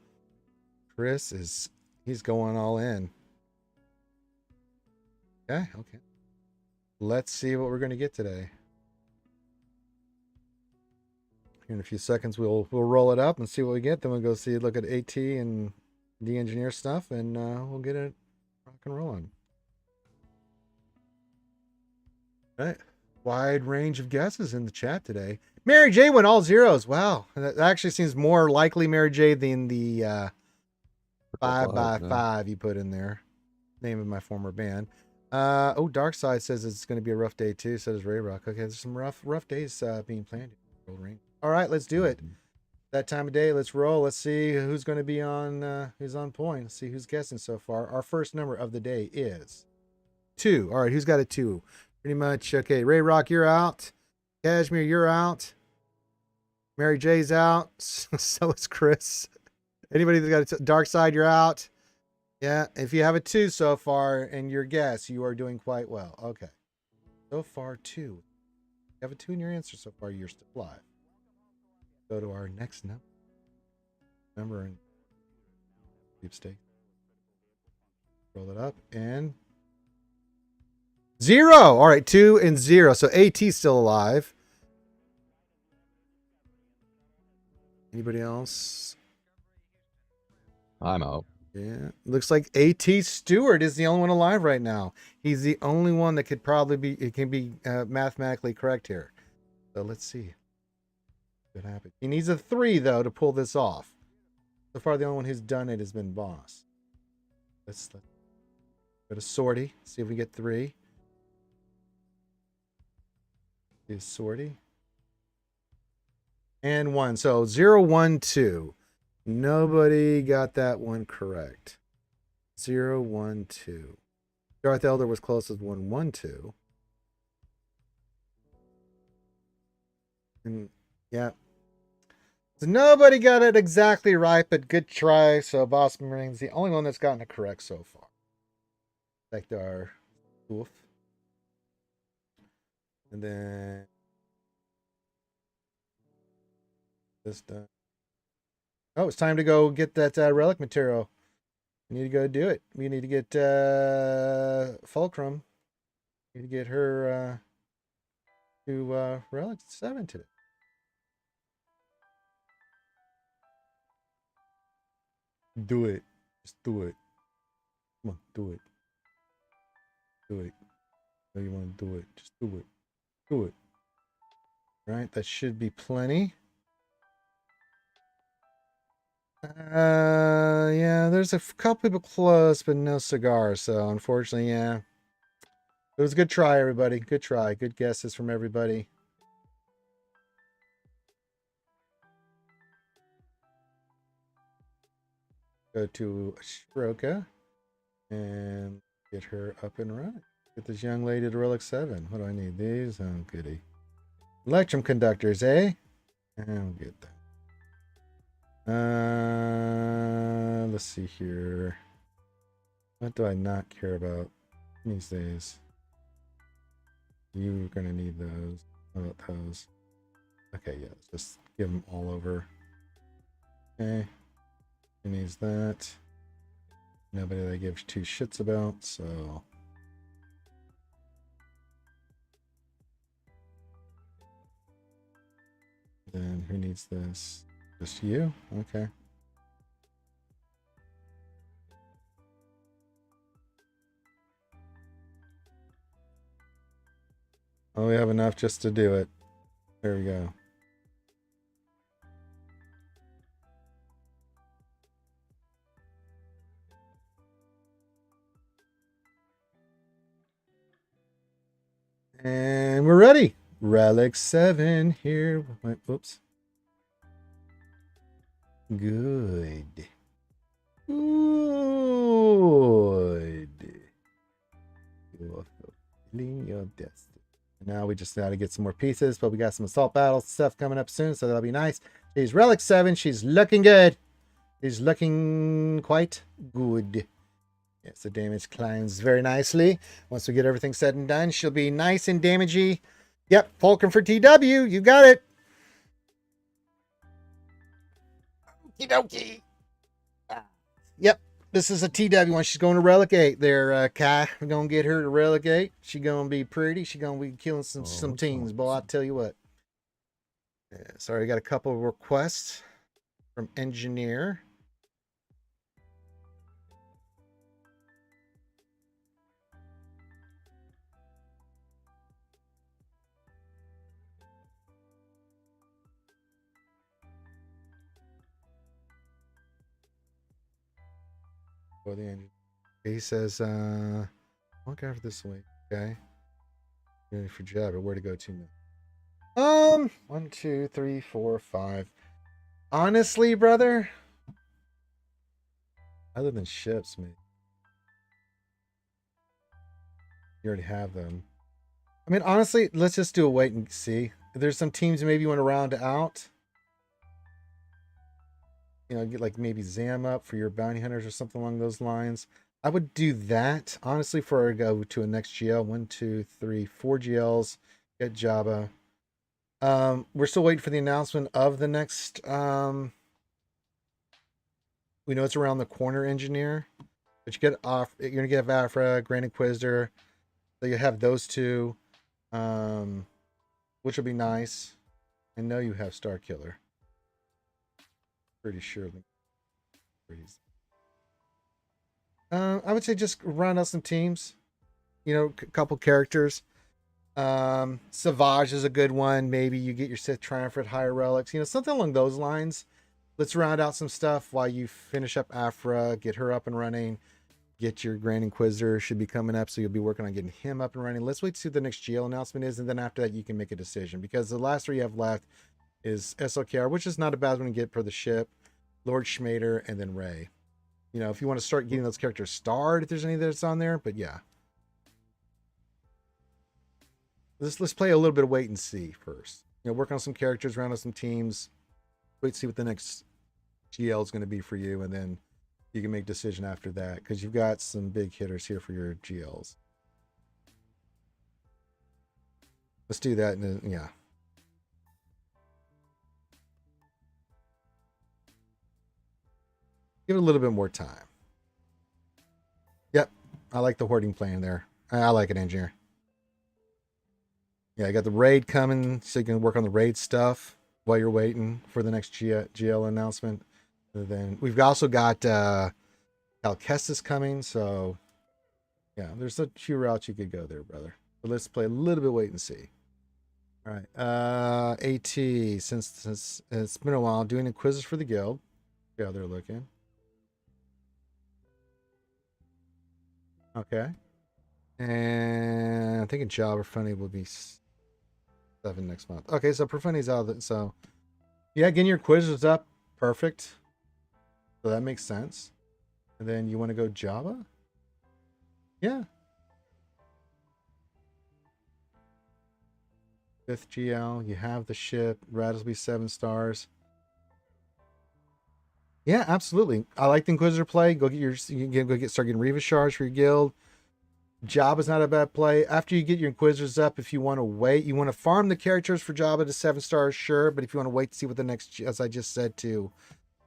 Chris he's going all in. Okay. Let's see what we're going to get today. In a few seconds, we'll roll it up and see what we get. Then we'll go look at AT and the engineer stuff, and we'll get it rock and rolling. All right. Wide range of guesses in the chat today. Mary J went all zeros. Wow. That actually seems more likely Mary J than the 5x5 you put in there. Name of my former band. Dark Side says it's going to be a rough day too. So does Ray Rock. Okay, there's some rough days being planned. All right, let's do it. That time of day, let's roll. Let's see who's going to be on, who's on point. Let's see who's guessing so far. Our first number of the day is 2. All right, who's got a 2? Pretty much. Okay, Ray Rock, you're out. Cashmere, you're out. Mary J's out. So is Chris. Anybody that got a Dark Side, you're out. Yeah, if you have a 2 so far in your guess, you are doing quite well. Okay. So far, 2. If you have a 2 in your answer so far, you're still alive. Go to our next number in deep state. Roll it up and 0. All right, 2 and 0. So AT's still alive. Anybody else? I'm out. Yeah, looks like AT Stewart is the only one alive right now. He's the only one that could probably be, it can be mathematically correct here. So let's see what happens. He needs a 3 though to pull this off. So far, the only one who's done it has been Boss. Let's go to Sortie. See if we get 3. Is Sortie and 1. So 0, 1, 2. Nobody got that one correct. 0, 1, 2. Darth Elder was closest 1, 1, 2. And yeah. So nobody got it exactly right, but good try. So Boss Marine's the only one that's gotten it correct so far. Like our oof. And then this done. Oh, it's time to go get that relic material. We need to go do it. We need to get Fulcrum. We need to get her to relic 7 today. Do it. Just do it. Come on, do it. Do it. No, you want to do it. Just do it. Do it. All right, that should be plenty. Yeah, there's a couple people close, but no cigar. So unfortunately, yeah. It was a good try, everybody. Good try. Good guesses from everybody. Go to Ashroka and get her up and running. Get this young lady to relic 7. What do I need? These? Oh, goody. Electrum conductors, eh? I'll get that. Let's see here. What do I not care about these days? You're gonna need those. How about those? Okay, yeah, let's just give them all over. Okay. He needs that. Nobody that gives 2 shits about, so. Then who needs this? Just you? Okay. Oh, we have enough just to do it. There we go. And we're ready. Relic 7 here. Wait, whoops. Good. Good. You're fulfilling your destiny. Now we just got to get some more pieces, but we got some assault battle stuff coming up soon, so that'll be nice. She's Relic 7. She's looking good. She's looking quite good. Yes, the damage climbs very nicely. Once we get everything said and done, she'll be nice and damagey. Yep, Fulcrum for TW. You got it. Okie dokie. Yep, this is a TW one. She's going to Relic 8 there, Kai. We're going to get her to Relic 8. She's going to be pretty. She's going to be killing some teams, boy. I'll tell you what. Yeah, sorry, I got a couple of requests from Engineer. For the engine. He says, walk after this week. Okay. Ready for Jabber. Where to go to now? 1, 2, 3, 4, 5. Honestly, brother, other than ships, man. You already have them. I mean, honestly, let's just do a wait and see. There's some teams maybe you want to round out. You know, get like maybe Zam up for your bounty hunters or something along those lines. I would do that honestly for I go to a next GL. 1, 2, 3, 4 GLs. Get Jabba. We're still waiting for the announcement of the next. We know it's around the corner, engineer. But you get off. You're gonna get Aphra, Grand Inquisitor. So you have those two, which will be nice. I know you have Star Killer. Pretty sure. I would say just round out some teams. You know, a couple characters. Savage is a good one. Maybe you get your Sith Triumvirate Higher Relics. You know, something along those lines. Let's round out some stuff while you finish up Aphra, get her up and running. Get your Grand Inquisitor, should be coming up, so you'll be working on getting him up and running. Let's wait to see what the next GL announcement is, and then after that you can make a decision, because the last 3 you have left is SLKR, which is not a bad one to get for the ship, Lord Schmader, and then Rey. You know, if you want to start getting those characters starred, if there's any that's on there, but yeah. Let's play a little bit of wait and see first. You know, work on some characters, round out some teams, wait to see what the next GL is going to be for you, and then you can make a decision after that, because you've got some big hitters here for your GLs. Let's do that, and then, yeah. Give it a little bit more time. Yep, I like the hoarding plan there. I like it, engineer. Yeah, I got the raid coming, so you can work on the raid stuff while you're waiting for the next GL announcement. And then we've also got Conquests coming, so yeah, there's a few routes you could go there, brother. But let's play a little bit wait and see. All right, AT, since it's been a while, doing Inquisitors for the guild. See how they're looking. Okay, and I think a Jabba Funny will be 7 next month. Okay, so Profunny's out of it, so yeah, getting your Inquisitors up, perfect. So that makes sense. And then you want to go Jabba? Yeah. 5th GL, you have the ship, Rattles be 7 stars. Yeah, absolutely. I like the Inquisitor play. Go get your, start getting Reva shards for your guild. Jabba's not a bad play. After you get your Inquisitors up, if you want to wait, you want to farm the characters for Jabba to 7 stars, sure. But if you want to wait to see what the next, as I just said to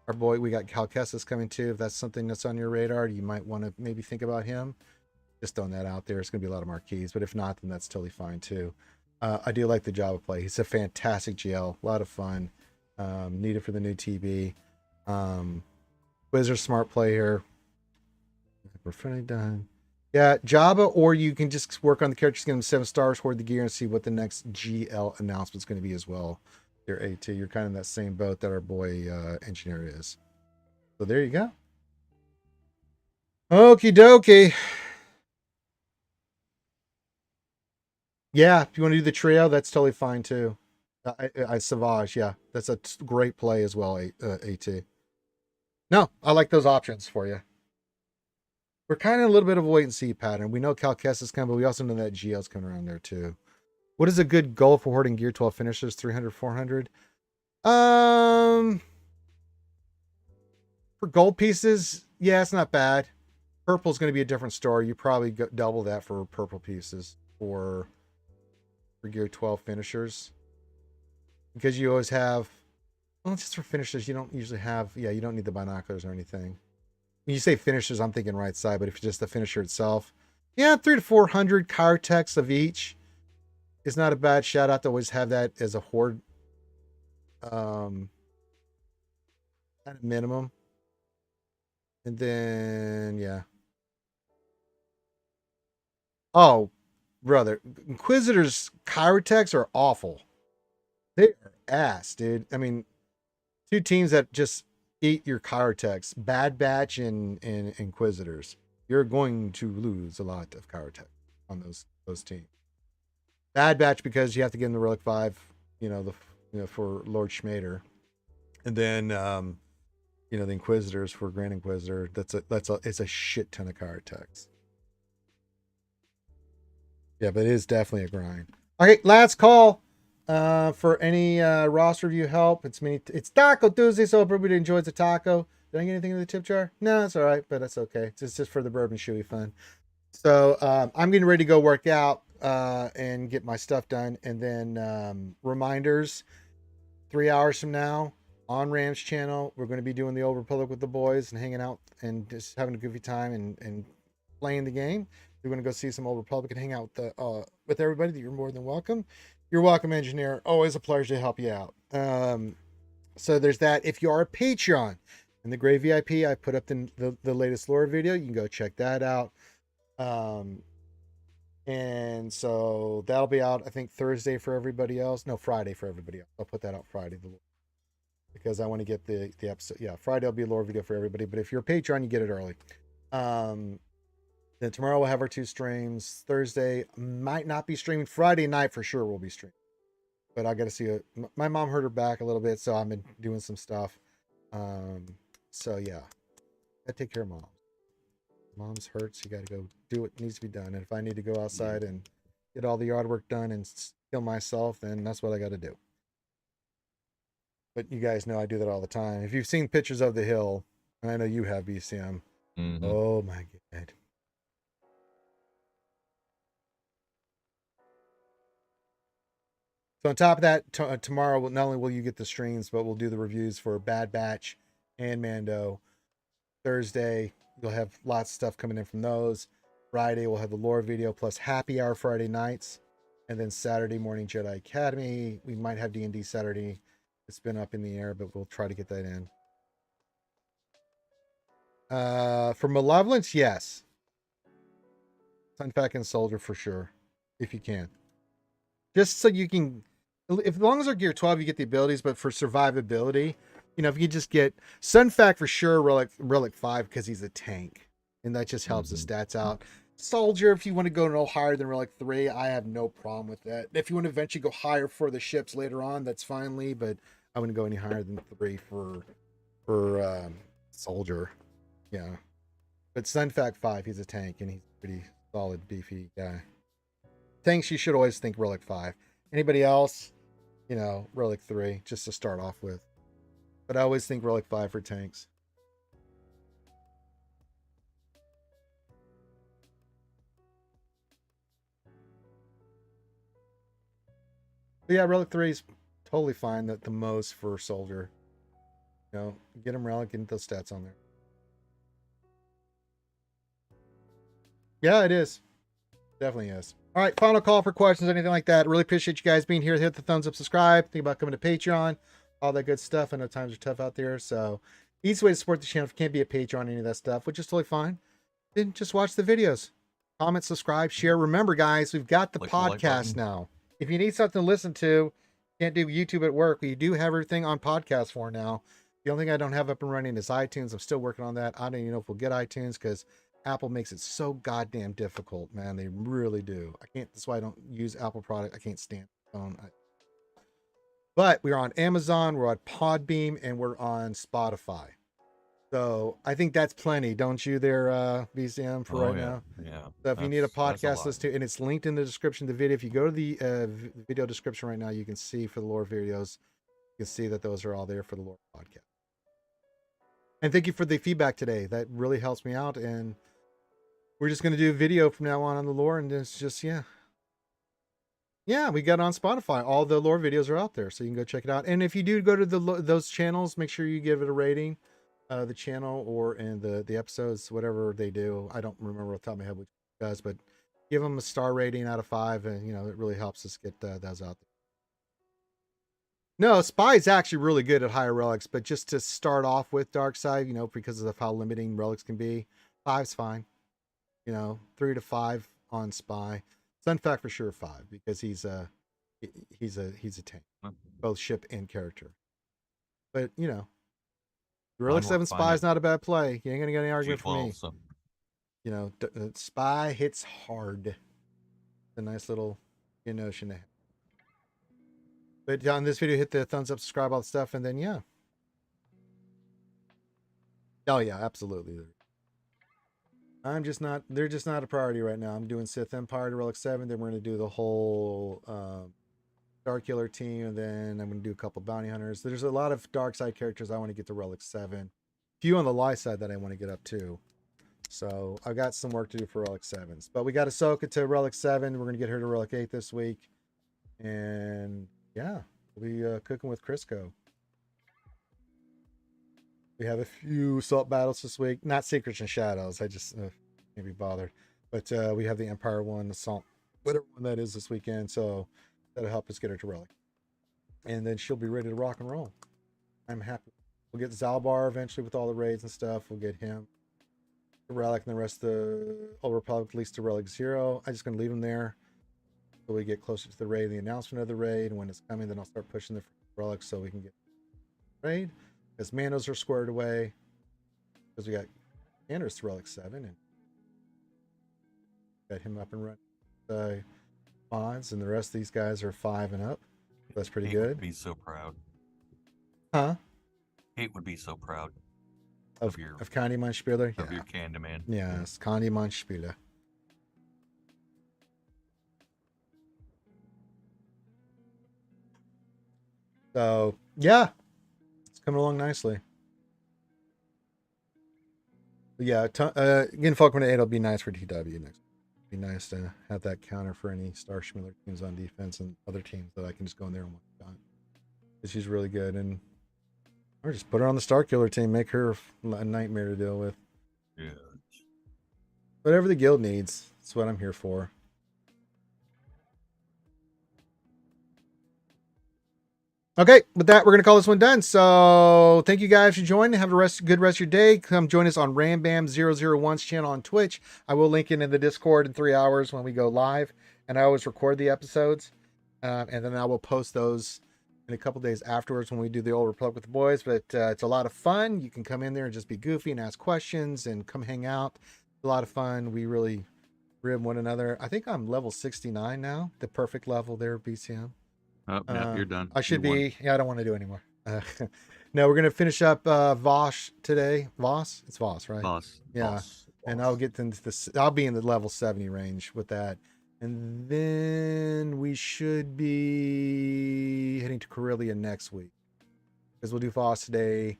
our boy, we got Conquests coming too. If that's something that's on your radar, you might want to maybe think about him. Just throwing that out there. It's going to be a lot of marquees, but if not, then that's totally fine too. I do like the Jabba play. He's a fantastic GL, a lot of fun. Needed for the new TB. Wizard smart player. We're finally done. Yeah, Jabba, or you can just work on the characters, get them 7 stars, hoard the gear, and see what the next GL announcement is going to be as well. Your AT, you're kind of in that same boat that our boy engineer is. So there you go. Okie dokie. Yeah, if you want to do the trio, that's totally fine too. I Savage, yeah, that's a great play as well. AT. No, I like those options for you. We're kind of a little bit of a wait and see pattern. We know Conquest is coming, but we also know that GL's coming around there too. What is a good goal for hoarding gear 12 finishers? 300, 400? For gold pieces, yeah, it's not bad. Purple's going to be a different story. You probably double that for purple pieces for gear 12 finishers. Because you always have, well, just for finishers, you don't usually have, yeah, you don't need the binoculars or anything. When you say finishers, I'm thinking right side, but if it's just the finisher itself, yeah, 300 to 400 card text of each. It's not a bad shout out to always have that as a hoard at a minimum. And then, yeah. Oh, brother. Inquisitors Chirotex are awful. They are ass, dude. I mean, 2 teams that just eat your Chirotex. Bad Batch and Inquisitors. You're going to lose a lot of Chirotex on those teams. Bad Batch because you have to get in the Relic 5, for Lord Schmader. And then the Inquisitors for Grand Inquisitor. It's a shit ton of Chirotex. Yeah, but it is definitely a grind. Okay, last call. For any Ross review help, it's Taco Tuesday, so everybody enjoys a taco. Did I get anything in the tip jar? No, it's all right, but that's okay. It's just for the bourbon shoey fun. So I'm getting ready to go work out and get my stuff done, and then reminders. 3 hours from now on Rams channel, we're going to be doing the Old Republic with the boys and hanging out and just having a goofy time and playing the game. We're going to go see some Old Republic and hang out with everybody. That you're more than welcome. You're welcome, engineer. Always a pleasure to help you out. So there's that. If you are a Patreon in the Gray VIP, I put up the latest lore video. You can go check that out. And so that'll be out, I think, Thursday for everybody else. No, Friday for everybody else. I'll put that out Friday because I want to get the episode. Yeah, Friday will be a lore video for everybody. But if you're a Patreon, you get it early. Then tomorrow we'll have our 2 streams. Thursday might not be streaming. Friday night for sure we'll be streaming. But I got to see it. My mom hurt her back a little bit, so I've been doing some stuff. So yeah, I take care of mom. Mom's hurts. You got to go do what needs to be done. And if I need to go outside and get all the yard work done and kill myself, then that's what I got to do. But you guys know I do that all the time. If you've seen pictures of the hill, and I know you have, BCM. Mm-hmm. Oh my God. So on top of that, tomorrow, not only will you get the streams, but we'll do the reviews for Bad Batch and Mando. Thursday, you'll have lots of stuff coming in from those. Friday, we'll have the lore video plus happy hour Friday nights. And then Saturday morning, Jedi Academy. We might have D&D Saturday. It's been up in the air, but we'll try to get that in. For Malevolence, yes. Sunfac and Soldier for sure, if you can. Just so you can, as long as they're Gear 12, you get the abilities, but for survivability, you know, if you just get Sunfac for sure, Relic 5, because he's a tank. And that just helps the stats out. Soldier, if you want to go no higher than Relic 3, I have no problem with that. If you want to eventually go higher for the ships later on, that's fine, Lee, but I wouldn't go any higher than 3 for Soldier. Yeah. But Sunfac 5, he's a tank, and he's a pretty solid, beefy guy. Tanks, you should always think Relic 5. Anybody else, you know, Relic 3, just to start off with. But I always think Relic 5 for tanks. But yeah, Relic 3 is totally fine. The most for Soldier. You know, get him Relic and those stats on there. Yeah, it is. Definitely is. All right, final call for questions, anything like that. Really appreciate you guys being here. Hit the thumbs up, subscribe. Think about coming to Patreon. All that good stuff. I know times are tough out there. So, easy way to support the channel. If you can't be a Patreon, any of that stuff, which is totally fine, then just watch the videos. Comment, subscribe, share. Remember, guys, we've got the podcast now. If you need something to listen to, can't do YouTube at work, we do have everything on podcast for now. The only thing I don't have up and running is iTunes. I'm still working on that. I don't even know if we'll get iTunes because Apple makes it so goddamn difficult, man. They really do. I can't. That's why I don't use Apple product. I can't stand the phone. But we're on Amazon, we're on Podbeam, and we're on Spotify. So I think that's plenty, don't you there, BCM, for right now? Yeah. So if you need a podcast list too, and it's linked in the description of the video. If you go to the video description right now, you can see for the lore videos, you can see that those are all there for the lore podcast. And thank you for the feedback today. That really helps me out. And we're just going to do a video from now on the lore, and it's just, yeah, we got it on Spotify. All the lore videos are out there, so you can go check it out. And if you do go to those channels, make sure you give it a rating, the channel or in the episodes, whatever they do. I don't remember off the top of my head which it does, but give them a star rating out of 5, and you know it really helps us get those out there. No, Spy is actually really good at higher relics, but just to start off with Dark Side, you know, because of how limiting relics can be, 5's fine. You know, 3 to 5 on Spy. Sunfac for sure 5 because he's a tank, both ship and character. But you know, Relic 7 Spy is not a bad play. You ain't gonna get any argument from me. So. You know, Spy hits hard. It's a nice little notion to have. But on this video, hit the thumbs up, subscribe, all the stuff, and then yeah. Oh yeah, absolutely. They're just not a priority right now. I'm doing Sith Empire to Relic 7, then we're gonna do the whole Starkiller team, and then I'm going to do a couple bounty hunters. There's a lot of dark side characters I want to get to Relic 7. A few on the light side that I want to get up to. So I've got some work to do for Relic 7s. But we got Ahsoka to Relic 7. We're going to get her to Relic 8 this week. And yeah, we'll be cooking with Crisco. We have a few assault battles this week. Not Secrets and Shadows. I just can't be bothered. But we have the Empire one, Assault, whatever one that is this weekend. So that'll help us get her to Relic. And then she'll be ready to rock and roll. I'm happy. We'll get Zalbar eventually with all the raids and stuff. We'll get him to Relic and the rest of the Old Republic, at least to Relic 0. I'm just going to leave him there so we get closer to the raid, the announcement of the raid. And when it's coming, then I'll start pushing the relics so we can get the raid. Because Mandos are squared away. Because we got Anders to Relic 7 and got him up and running. Mods, and the rest of these guys are 5 and up. That's pretty good. Would be so proud. Huh? Kate would be so proud Of Candy Munchspieler? Of your Candyman. Yes, Candy Munchspieler. So, yeah. It's coming along nicely. But yeah, getting Falcon to 8 will be nice for DW next. Be nice to have that counter for any Star Schmiller teams on defense and other teams that I can just go in there and one shot. She's really good, and or just put her on the Starkiller team, make her a nightmare to deal with. Yeah. Whatever the guild needs, that's what I'm here for. Okay, with that, we're going to call this one done. So thank you guys for joining. Have a good rest of your day. Come join us on RamBam001's channel on Twitch. I will link it in the Discord in 3 hours when we go live. And I always record the episodes. And then I will post those in a couple days afterwards when we do the Old Republic with the boys. But it's a lot of fun. You can come in there and just be goofy and ask questions and come hang out. It's a lot of fun. We really rib one another. I think I'm level 69 now. The perfect level there, BCM. Oh, yeah, you're done. I should be. Yeah, I don't want to do anymore. No, we're going to finish up Vosh today. Voss? It's Voss, right? Voss. Yeah. Voss. And I'll get into this. I'll be in the level 70 range with that. And then we should be heading to Corellia next week. Because we'll do Voss today,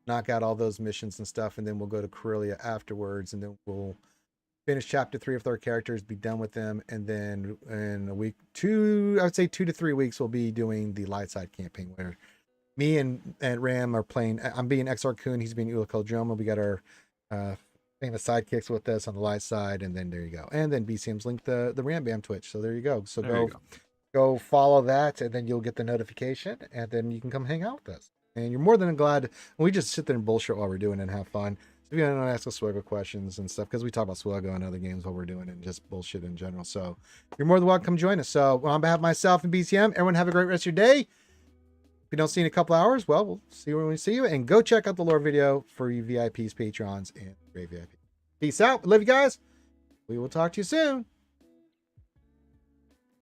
knock out all those missions and stuff, and then we'll go to Corellia afterwards, and then we'll finish chapter 3 with our characters, be done with them, and then in a week, I would say 2 to 3 weeks, we'll be doing the light side campaign where me and Ram are playing. I'm being XR Kun, he's being Ula Joma. We got our famous sidekicks with us on the light side, and then there you go. And then BCM's linked the Ram Bam Twitch, so there you go. So go follow that, and then you'll get the notification, and then you can come hang out with us. And you're more than glad. We just sit there and bullshit while we're doing it and have fun. If you want to ask us SWGOH questions and stuff, because we talk about SWGOH and other games while we're doing it and just bullshit in general. So you're more than welcome to come join us. So on behalf of myself and BCM, everyone have a great rest of your day. If you don't see you in a couple hours, well, we'll see you when we see you. And go check out the lore video for you VIPs, Patrons, and great VIP. Peace out. Love you guys. We will talk to you soon.